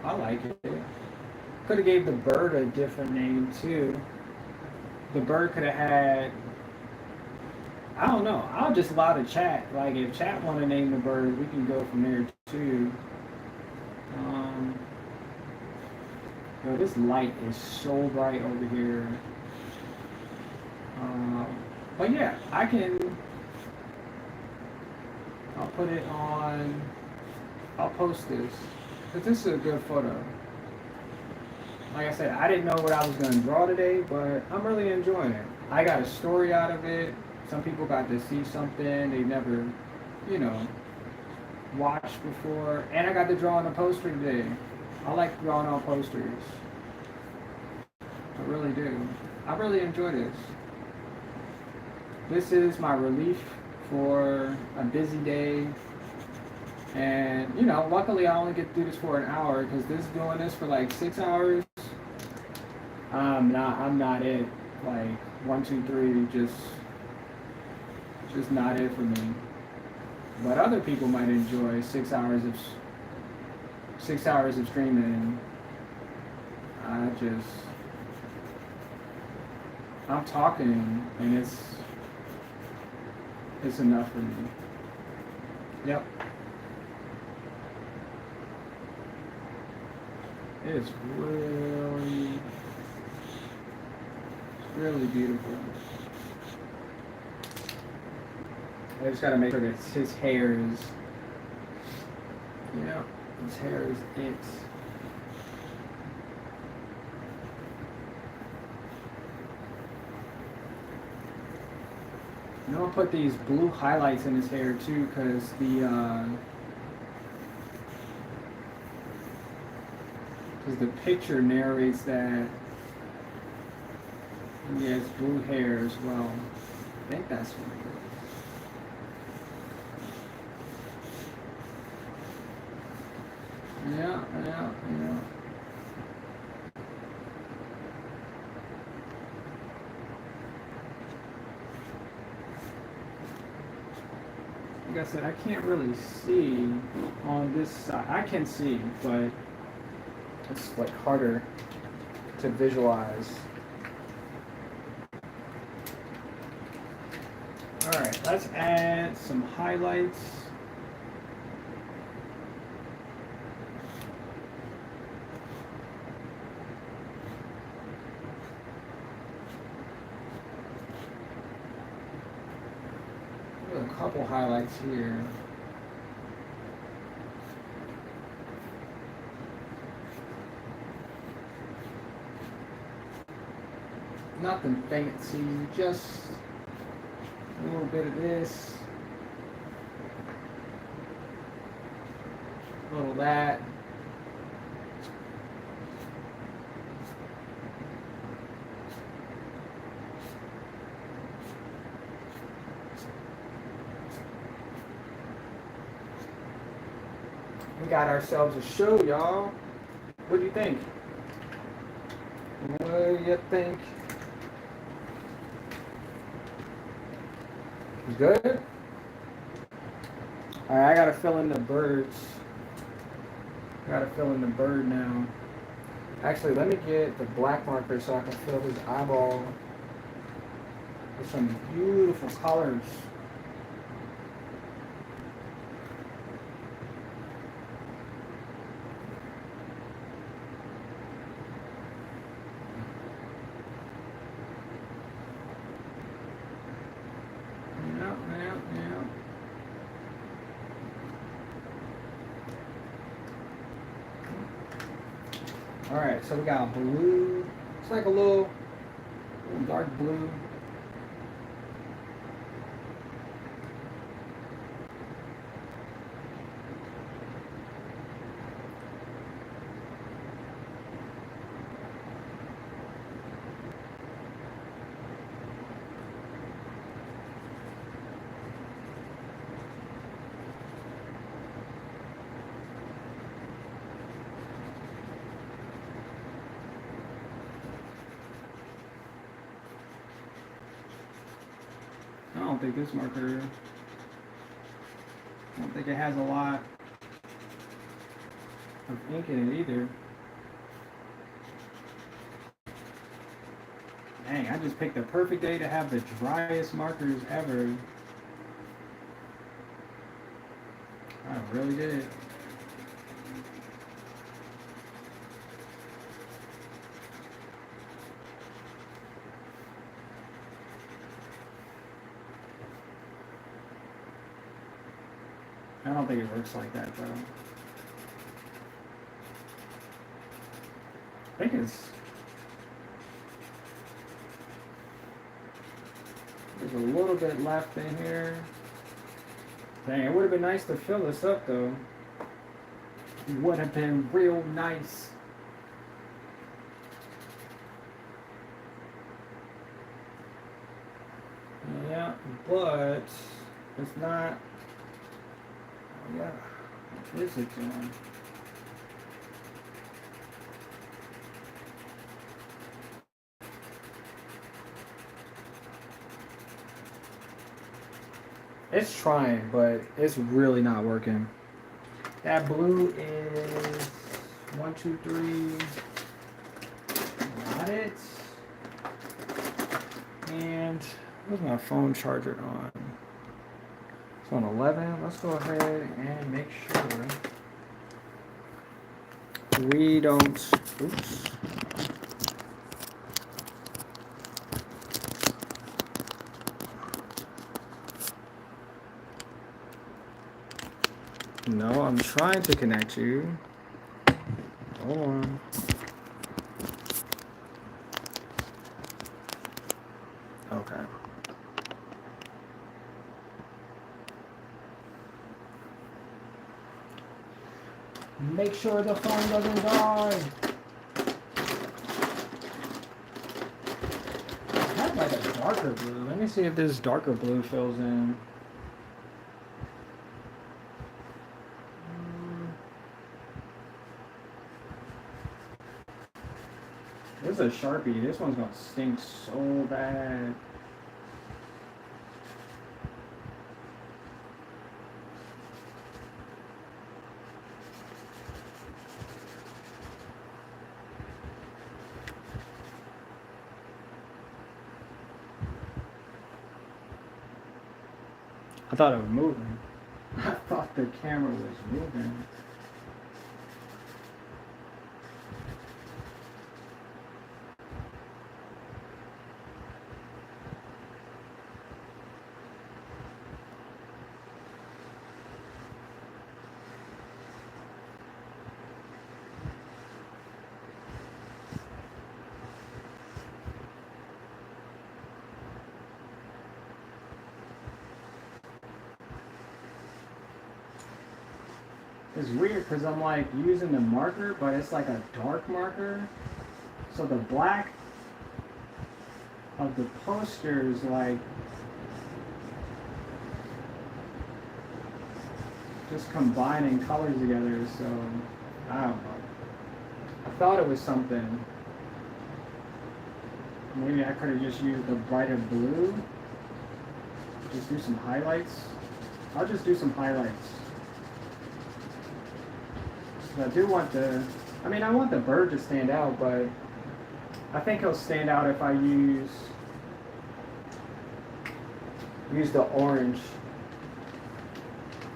I like it. Could have gave the bird a different name too. The bird could have had. I don't know. I'll just allow the chat. Like if chat want to name the bird, we can go from there too. Yo, this light is so bright over here. But yeah, I can. I'll put it on. I'll post this because this is a good photo. Like I said, I didn't know what I was going to draw today, but I'm really enjoying it. I got a story out of it. Some people got to see something they never, you know, watched before. And I got to draw on a poster today. I like drawing on posters. I really do. I really enjoy this. This is my relief for a busy day. And, you know, luckily I only get to do this for an hour because doing this for like 6 hours, I'm not it. Like 1, 2, 3, just not it for me. But other people might enjoy 6 hours of 6 hours of streaming. I'm talking and it's enough for me. Yep. It's really beautiful. I just gotta make sure that his hair is, you know, his hair is it. I'm gonna put these blue highlights in his hair too, because the picture narrates that he has blue hair as well. I think that's what it is. Yeah. Like I said, I can't really see on this side. I can see, but it's like harder to visualize. Alright, let's add some highlights. A couple highlights here. Nothing fancy, just a little bit of this, a little of that. We got ourselves a show, y'all. What do you think? What do you think? Good? Alright, I gotta fill in the birds. I gotta fill in the bird now. Actually, let me get the black marker so I can fill his eyeball with some beautiful colors. Alright, so we got blue. It's like a little dark blue. I don't think this marker, I don't think it has a lot of ink in it either. Dang, I just picked the perfect day to have the driest markers ever. I really did. I don't think it works like that, though. I think it's There's a little bit left in here. Dang, it would have been nice to fill this up though. It would have been real nice. Yeah, but it's not. Oh yeah, what is it doing? It's trying, but it's really not working. That blue is 1, 2, 3. Got it. And where's my phone charger on? It's on 11. Let's go ahead and make sure we don't. Oops. No, I'm trying to connect you. Hold on. Okay. Make sure the phone doesn't die. I have like a darker blue. Let me see if this darker blue fills in. This is a Sharpie. This one's gonna stink so bad. I thought it was moving. I thought the camera was moving. It's weird because I'm like using the marker, but it's like a dark marker. So the black of the poster is like just combining colors together. So I don't know. I thought it was something. Maybe I could have just used the brighter blue. Just do some highlights. I'll just do some highlights. I do want I want the bird to stand out, but I think he'll stand out if I use the orange.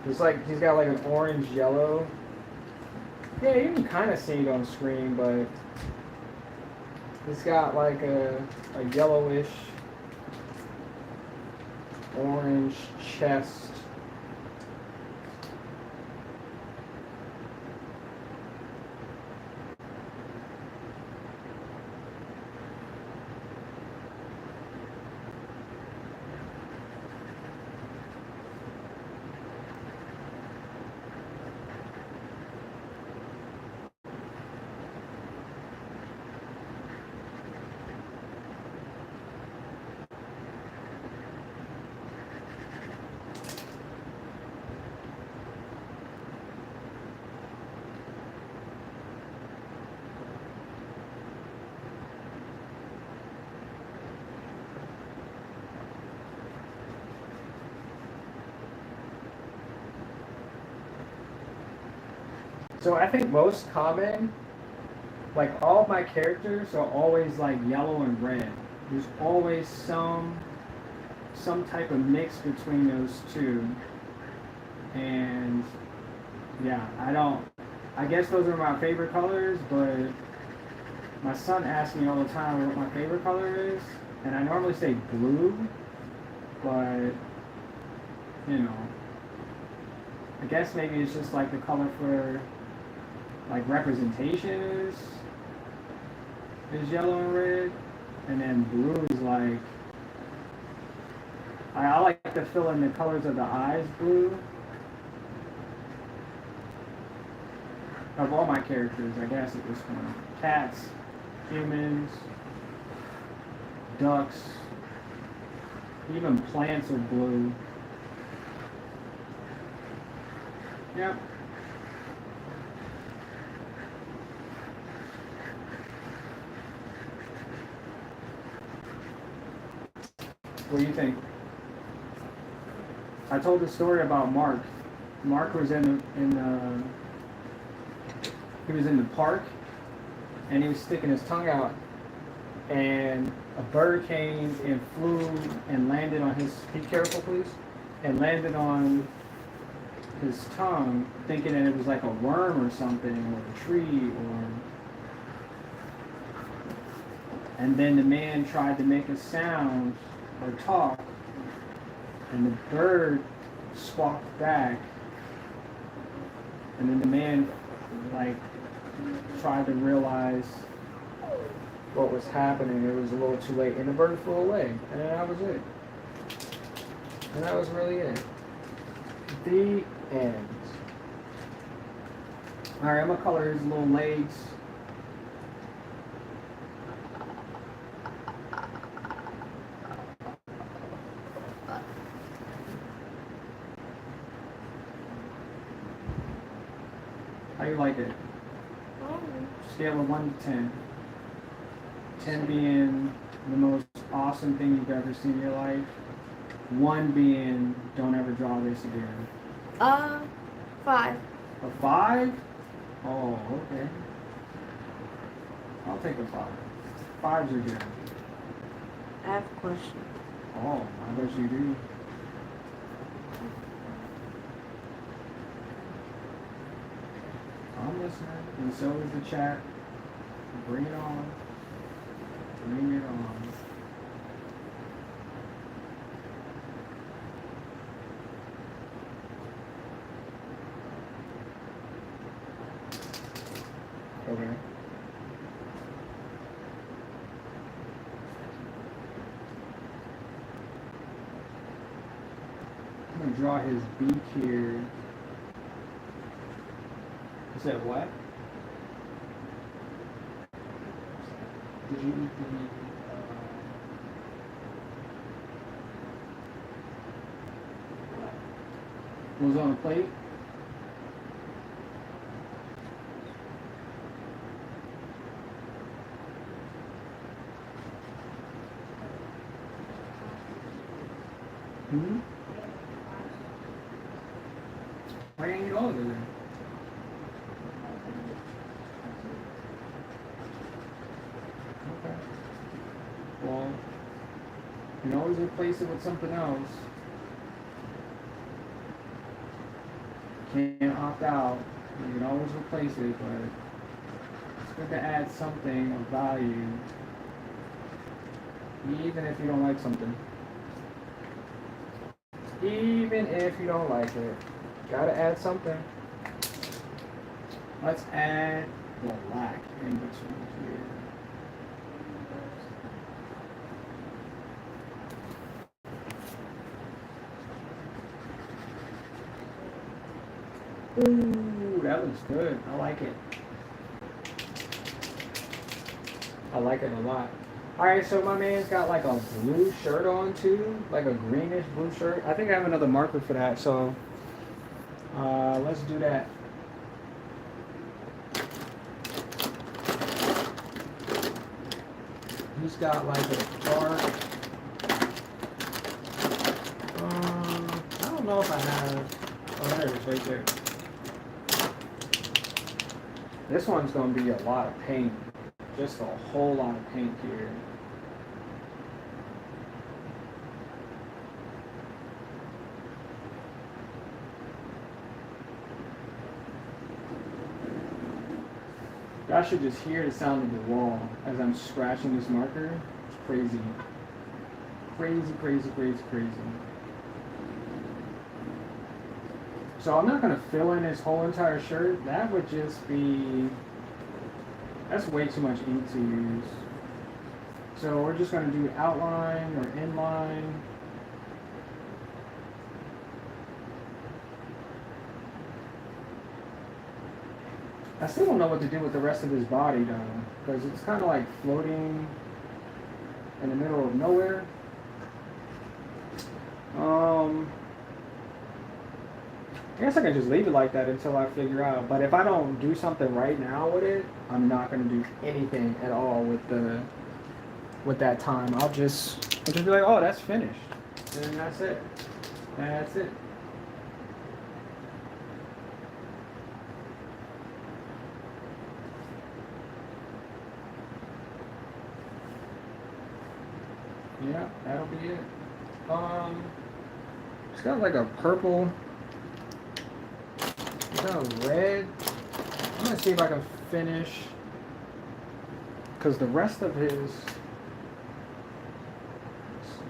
It's like, he's got like an orange yellow. Yeah, you can kind of see it on screen, but it's got like a yellowish orange chest. So I think most common, like all of my characters are always like yellow and red. There's always some type of mix between those two. And yeah, I guess those are my favorite colors, but my son asks me all the time what my favorite color is, and I normally say blue, but you know, I guess maybe it's just like the color for like representation is yellow and red, and then blue is like I like to fill in the colors of the eyes blue. Of all my characters, I guess at this point. Cats, humans, ducks, even plants are blue. Yep. What do you think? I told the story about Mark. Mark was he was in the park and he was sticking his tongue out and a bird came and flew and landed on his, be careful please, and landed on his tongue thinking that it was like a worm or something or a tree or, and then the man tried to make a sound or talk and the bird squawked back and then the man like tried to realize what was happening. It was a little too late and the bird flew away and that was it. And that was really it. The end. Alright, I'm gonna color his little legs. How you like it? Scale of 1 to 10. 10 being the most awesome thing you've ever seen in your life. 1 being don't ever draw this again. 5. A 5? Oh, okay. I'll take a 5. 5s are good. I have a question. Oh, I bet you do. I'm listening, and so is the chat. Bring it on. Bring it on. Okay. I'm gonna draw his beak here. You said what? Did you eat the what was on the plate? Hmm? Why didn't you eat all of it then? Okay. Well, you can always replace it with something else. Can't opt out. You can always replace it, but it's good to add something of value, even if you don't like something. Even if you don't like it, gotta add something. Let's add black in between here. Ooh, that looks good. I like it. I like it a lot. Alright, so my man's got like a blue shirt on too, like a greenish blue shirt. I think I have another marker for that, so let's do that. He's got like a dark, I don't know if I have, oh there it is right there. This one's going to be a lot of paint, just a whole lot of paint here. Y'all should just hear the sound of the wall as I'm scratching this marker. It's crazy. Crazy, crazy, crazy, crazy. So I'm not going to fill in his whole entire shirt. That would just be, that's way too much ink to use. So we're just going to do outline or inline. I still don't know what to do with the rest of his body though, because it's kind of like floating in the middle of nowhere. I guess I can just leave it like that until I figure out. But if I don't do something right now with it, I'm not gonna do anything at all with that time. I'll just be like, oh, that's finished, and that's it. That's it. Yeah, that'll be it. It's got like a purple. It's got a red. I'm gonna see if I can finish, because the rest of his. Let's see.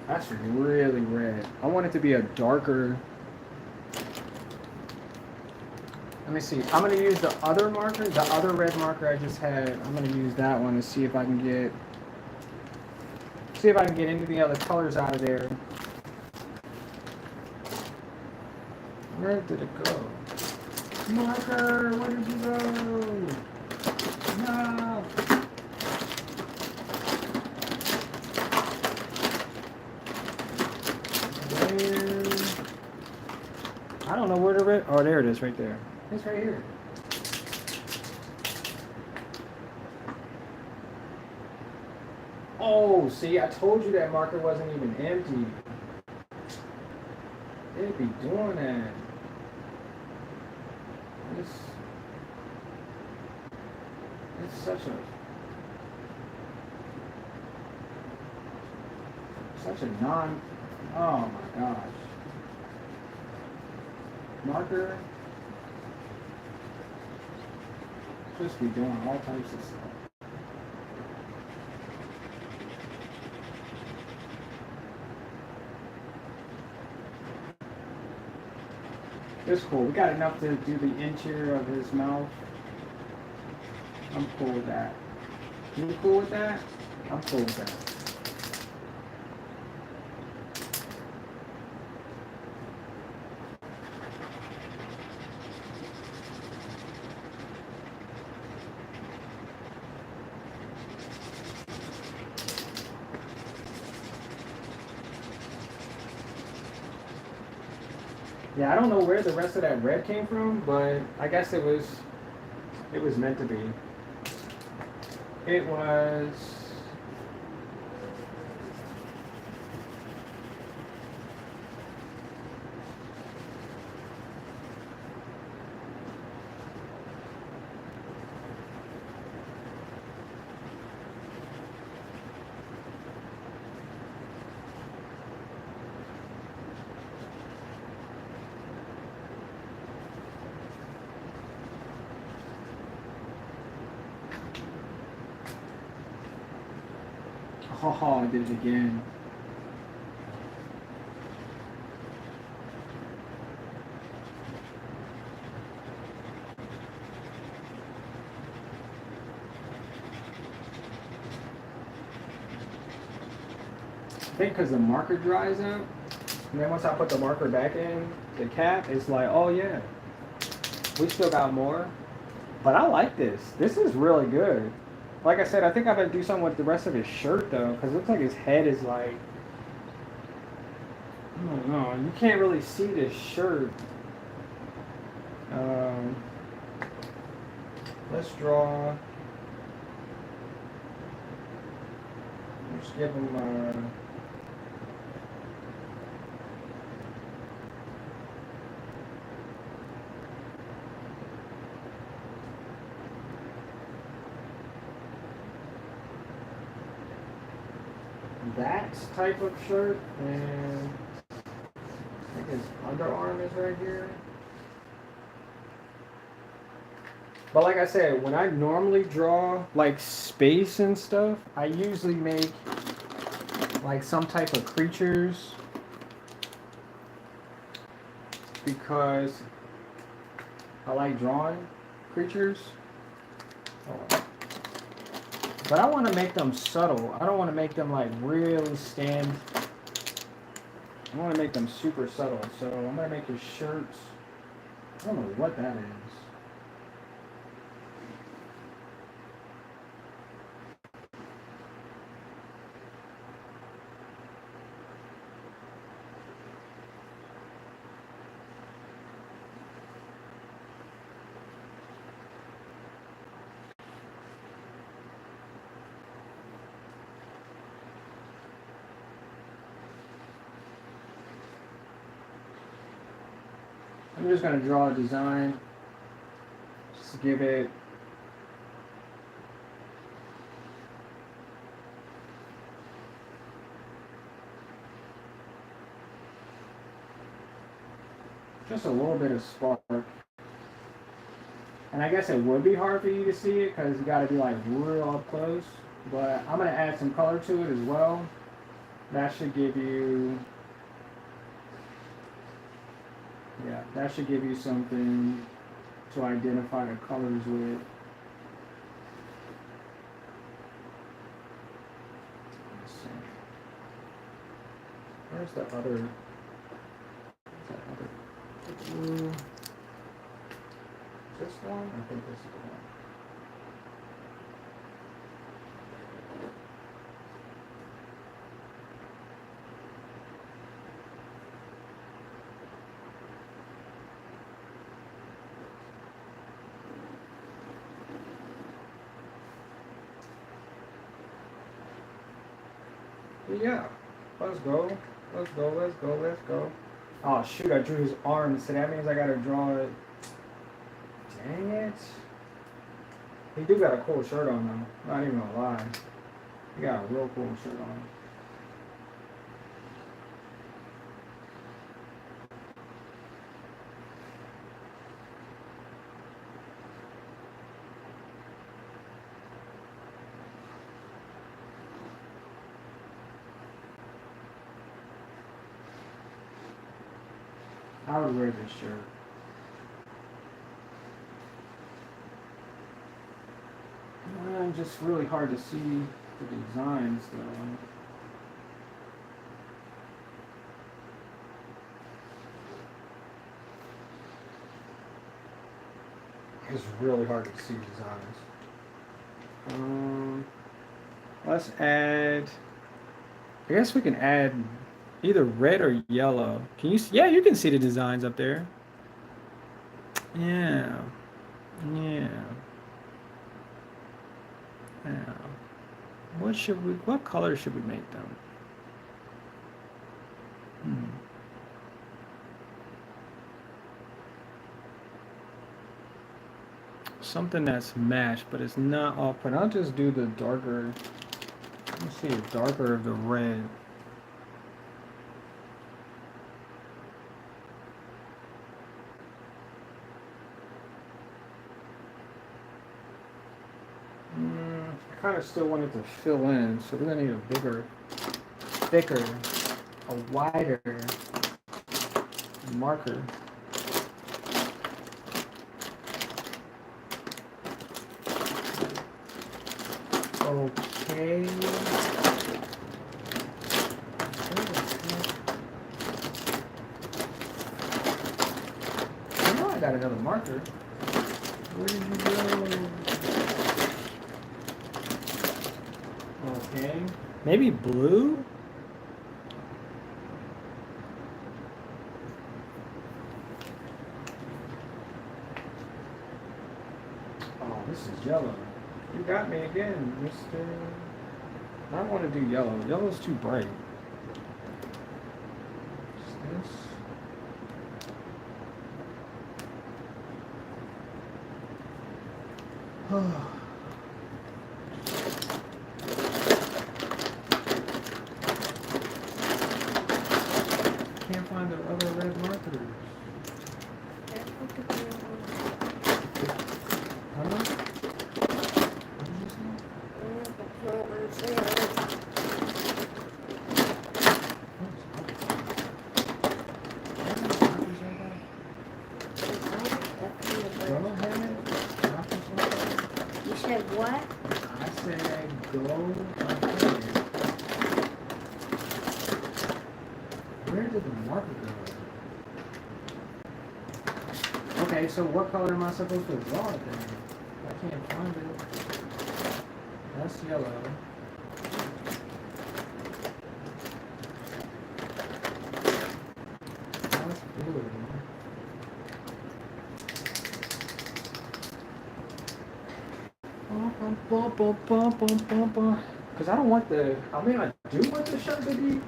That's really red. I want it to be a darker. Let me see. I'm gonna use the other marker, the other red marker I just had. I'm gonna use that one to see if I can get any of the other colors out of there. Where did it go? Marker, where did you go? No. There. I don't know where the red. Oh, there it is, right there. It's right here. Oh, see, I told you that marker wasn't even empty. It'd be doing that. It's such a non. Oh my gosh. Marker. Just be doing all types of stuff. It's cool. We got enough to do the interior of his mouth. I'm cool with that. You cool with that? I'm cool with that. Yeah, I don't know where the rest of that red came from, but I guess it was meant to be. It was. Oh, I did it again. I think because the marker dries out, and then once I put the marker back in the cap, it's like, oh yeah, we still got more. But I like this. This is really good. Like I said, I think I better do something with the rest of his shirt though, because it looks like his head is like, I don't know. You can't really see this shirt. Let's draw. Let's give him. That type of shirt, and I think his underarm is right here. But like I said, when I normally draw like space and stuff, I usually make like some type of creatures because I like drawing creatures. But I want to make them subtle. I don't want to make them like really stand I want to make them super subtle, so I'm gonna make his shirts. I don't know what that is. I'm just gonna draw a design. Just give it. Just a little bit of spark. And I guess it would be hard for you to see it because you got to be like real up close. But I'm going to add some color to it as well. That should give you, yeah, that should give you something to identify the colors with. Let's see. Where's the other? Blue. This one? I think this is the one. But yeah, let's go. Let's go, let's go, let's go. Oh shoot, I drew his arms, so that means I gotta draw it. Dang it. He do got a cool shirt on though. Not even gonna lie. He got a real cool shirt on. I would wear this shirt. Just really hard to see the designs though. It's really hard to see designs. Let's add. I guess we can add either red or yellow. Can you? Yeah, you can see the designs up there. Yeah. Yeah. Yeah. What color should we make them? Something that's matched, but it's not all put. I'll just do the darker. Let's see, the darker of the red. I kind of still want it to fill in, so we're gonna need a bigger, thicker, a wider marker. Okay. I know I got another marker. Where did you go? Okay. Maybe blue? Oh, this is yellow. You got me again, mister. I don't want to do yellow. Yellow's too bright. What's this? Can't find the other red markers. Huh? You said what? I said go ahead. Where did the marker go? Okay, so what color am I supposed to draw it then? I can't find it. That's yellow. That's blue. Because I don't want the, I mean, I do want the shirt to be,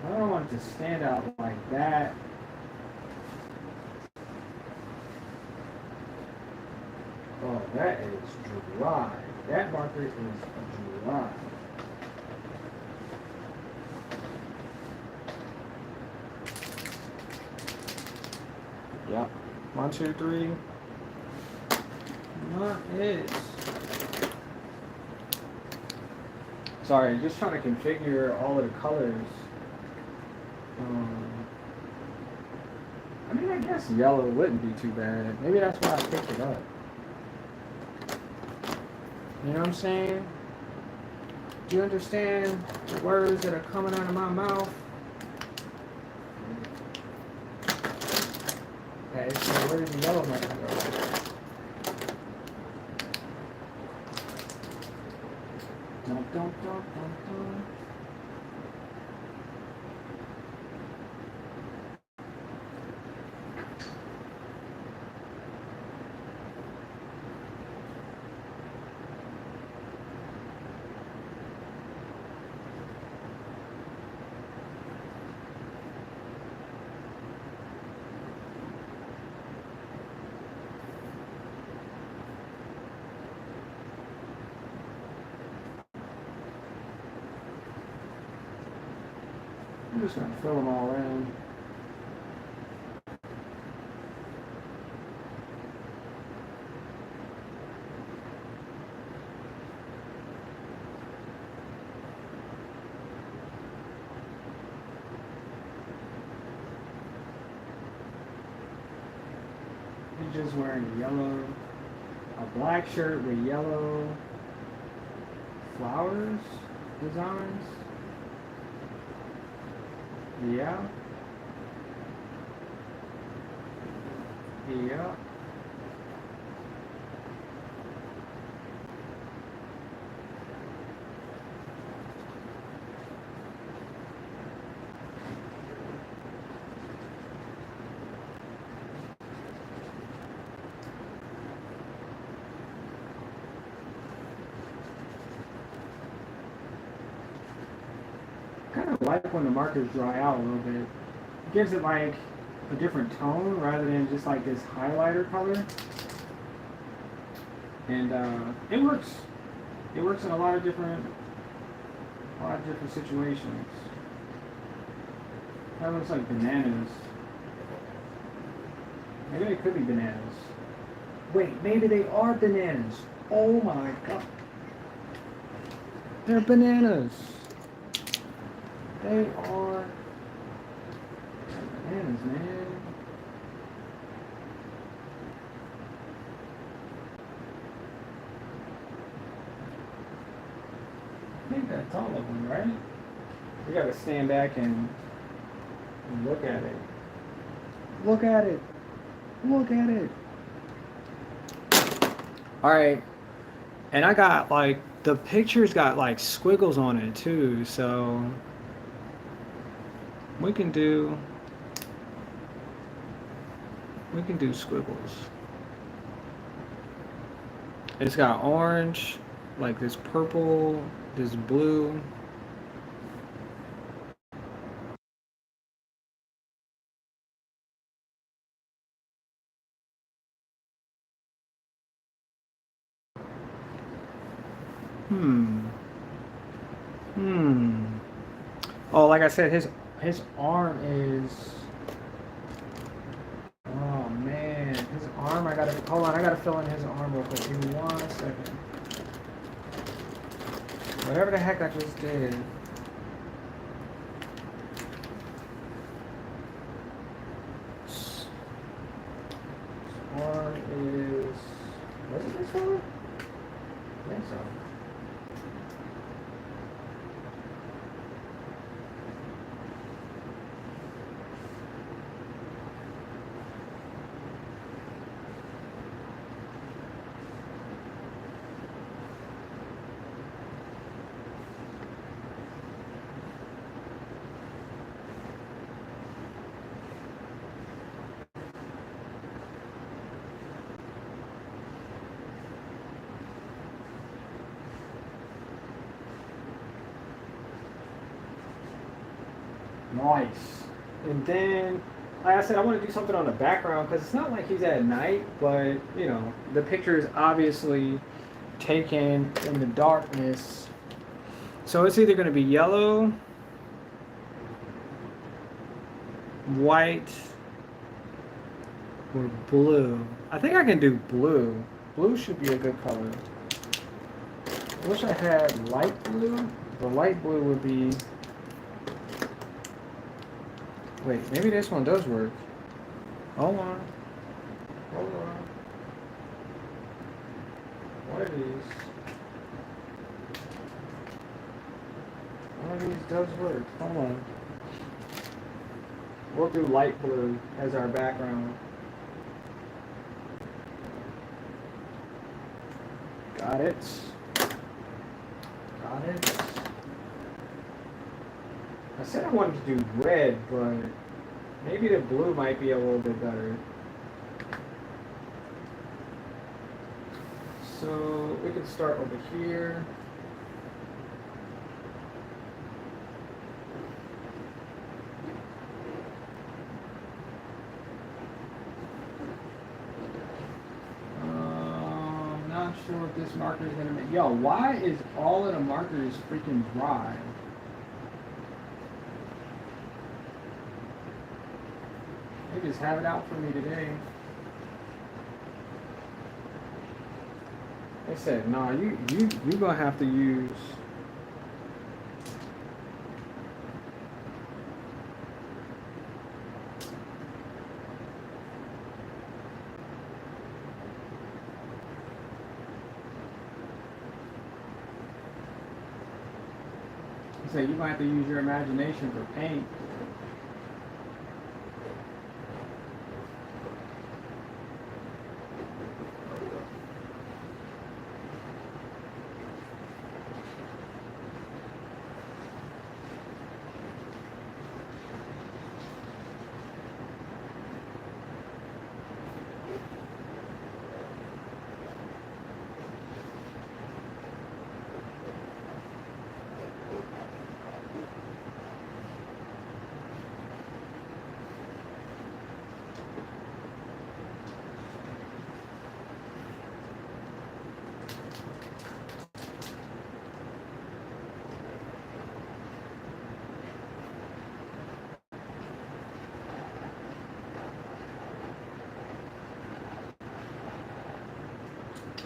I don't want it to stand out like that. Oh, that is dry. That marker is dry. Yep. 1, 2, 3. Not it. Sorry, just trying to configure all of the colors. I mean, I guess yellow wouldn't be too bad. Maybe that's why I picked it up. You know what I'm saying? Do you understand the words that are coming out of my mouth? Okay, so where's the yellow marker go? Dun, dun, dun, dun, dun. I'm just gonna fill them all in. He's just wearing yellow, a black shirt with yellow flowers designs. Yeah. Yeah. Kind of like when the markers dry out a little bit. It gives it like a different tone rather than just like this highlighter color. And it works. It works in a lot of different situations. That looks like bananas. Maybe they could be bananas. Wait, maybe they are bananas. Oh my god. They're bananas. They are bananas, man. I think that's all of them, right? We gotta stand back and look at it. Look at it. Look at it. Alright. And I got like, the picture's got like squiggles on it too, so we can do squiggles. It's got orange, like this purple, this blue. Oh, like I said, his arm is. Oh man, his arm. I gotta hold on. I gotta fill in his arm real quick. Give me 1 second. Whatever the heck I just did. His arm is. Was it this one? I think so. Nice. And then, like I said, I want to do something on the background because it's not like he's at night, but you know, the picture is obviously taken in the darkness. So it's either going to be yellow, white, or blue. I think I can do blue. Blue should be a good color. I wish I had light blue. The light blue would be. Wait, maybe this one does work. Hold on. Hold on. What are these? One of these does work. Hold on. We'll do light blue as our background. Got it. Got it. I said I wanted to do red, but maybe the blue might be a little bit better. So we can start over here. Not sure if this marker is gonna make. Yo, why is all of the markers freaking dry? They just have it out for me today. They said, nah, you gonna have to use. They said you might have to use your imagination for paint.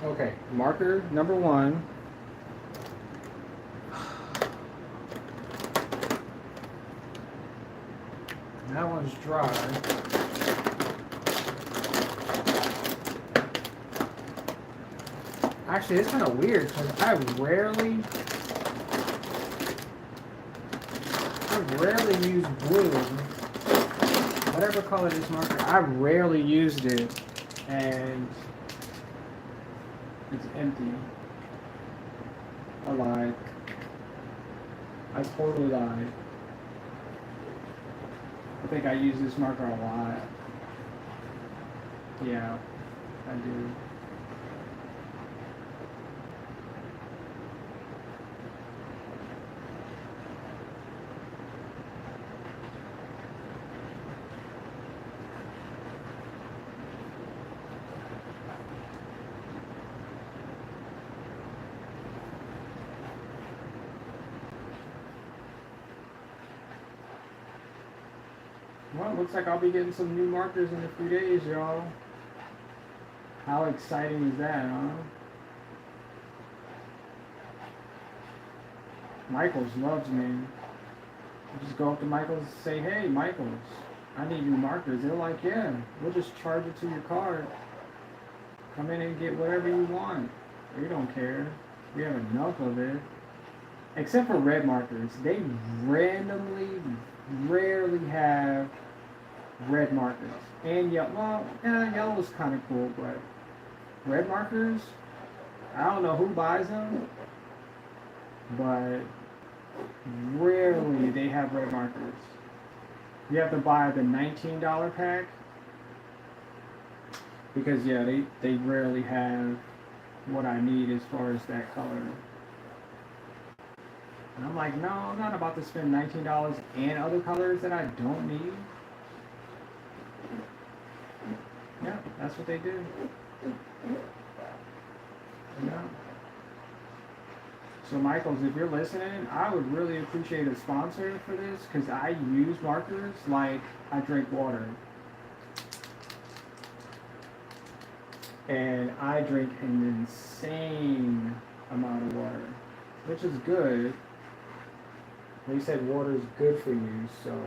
Okay, marker number one. That one's dry. Actually, it's kind of weird because I rarely use blue. Whatever color this marker, I rarely used it, and it's empty. I lied. I totally lied. I think I use this marker a lot. Yeah, I do. Well, it looks like I'll be getting some new markers in a few days, y'all. How exciting is that, huh? Michaels loves me. I just go up to Michaels and say, hey, Michaels, I need new markers. They're like, yeah, we'll just charge it to your card. Come in and get whatever you want. We don't care. We have enough of it. Except for red markers. They rarely have red markers. And yellow, well, yeah, yellow's kind of cool, but red markers, I don't know who buys them, but rarely they have red markers. You have to buy the $19 pack because, yeah, they rarely have what I need as far as that color. And I'm like, no, I'm not about to spend $19 and other colors that I don't need. Yeah, that's what they do. Yeah. So Michaels, if you're listening, I would really appreciate a sponsor for this because I use markers like I drink water. And I drink an insane amount of water, which is good. They said water is good for you, so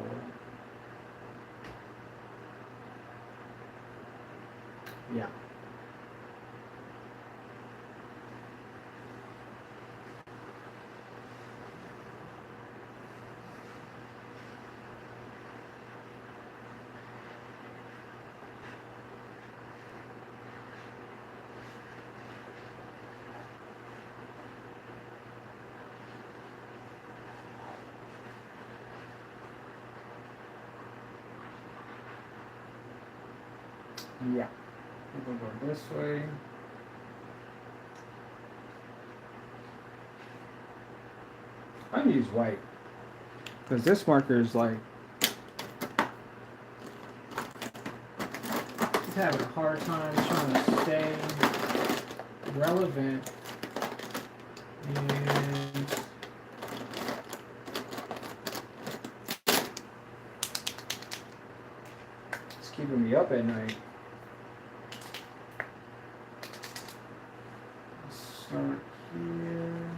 yeah. Yeah. We're gonna go this way. I'm gonna use white. Because this marker is like just having a hard time trying to stay relevant and it's keeping me up at night. Let's start here.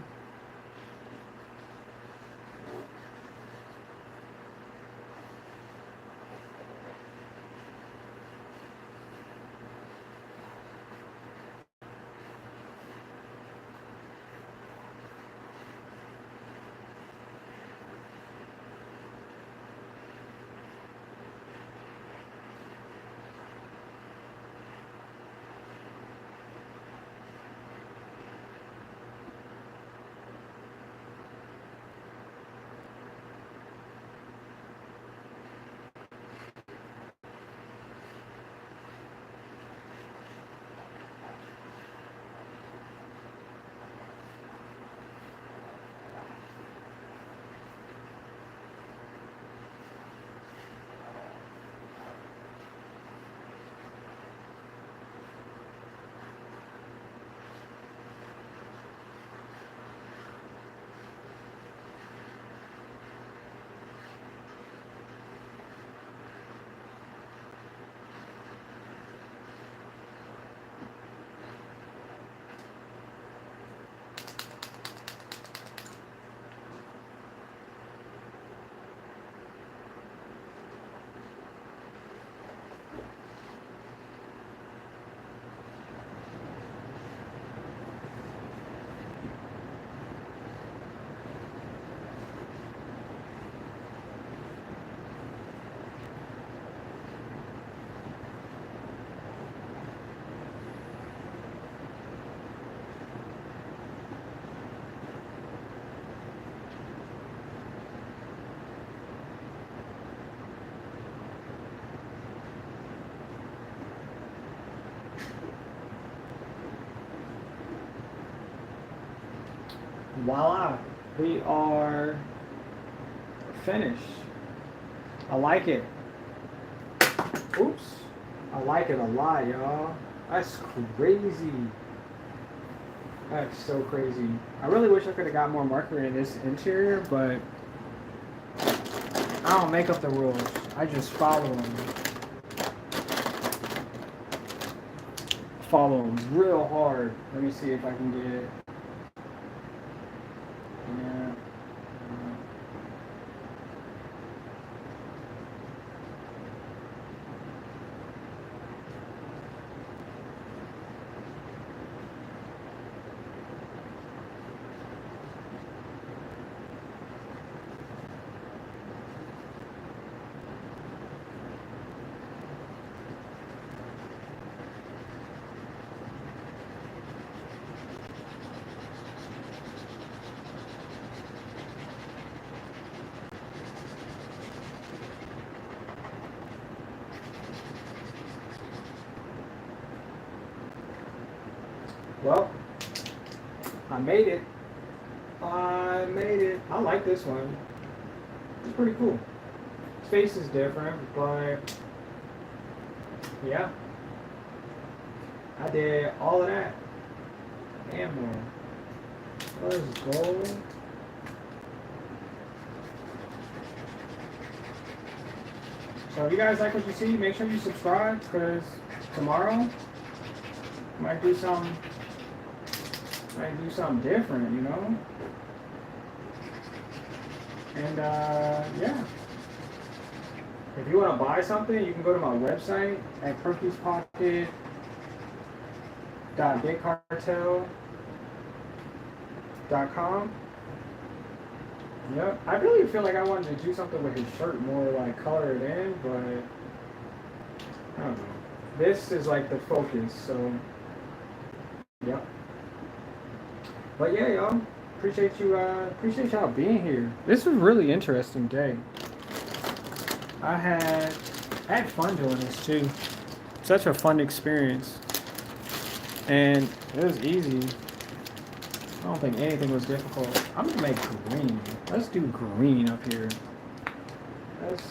Voila, we are finished. I like it. Oops. I like it a lot, y'all. That's crazy. That's so crazy. I really wish I could have got more marker in this interior, but I don't make up the rules. I just follow them. Follow them real hard. Let me see if I can get it. Yeah. Well, I made it. I made it. I like this one. It's pretty cool. His face is different, but yeah. I did all of that and more. Let's go. So if you guys like what you see, make sure you subscribe, because tomorrow might do something different, you know? And yeah. If you want to buy something, you can go to my website at perkiespocket.bigcartel.com. Yep. I really feel like I wanted to do something with his shirt more like color it in, but I don't know. This is like the focus, so yep. But yeah, y'all. Appreciate y'all being here. This was a really interesting day. I had fun doing this too. Such a fun experience. And it was easy. I don't think anything was difficult. I'm gonna make green. Let's do green up here. Is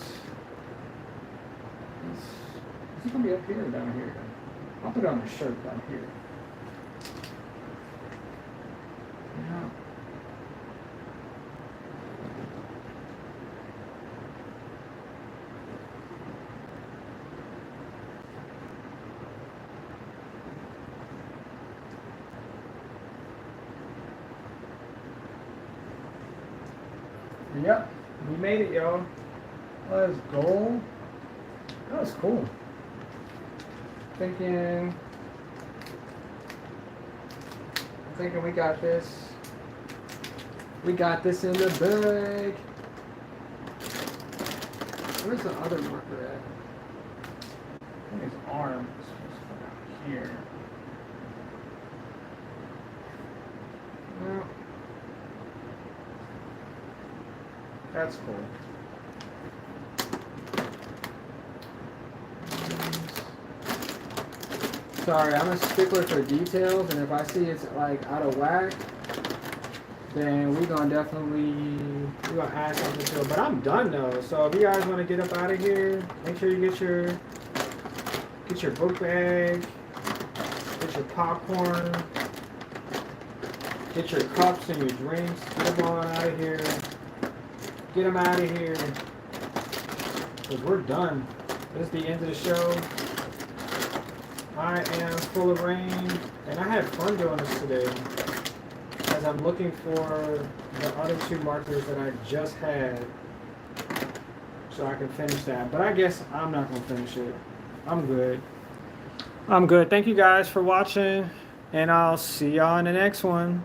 it gonna be up here or down here? I'll put it on the shirt down here. Yeah. Yep, we made it, y'all. Let's go. That was cool. Thinking we got this. We got this in the bag. Where's the other marker at? I think his arm is supposed to come out here. No. That's cool. Sorry, I'm a stickler for details, and if I see it's like out of whack, then we're gonna add something to it. But I'm done though. So if you guys want to get up out of here, make sure you get your book bag, get your popcorn, get your cups and your drinks, get them on out of here. Get them out of here, because we're done. This is the end of the show. I am full of rain, and I had fun doing this today, as I'm looking for the other two markers that I just had, so I can finish that. But I guess I'm not going to finish it. I'm good. Thank you guys for watching, and I'll see y'all in the next one.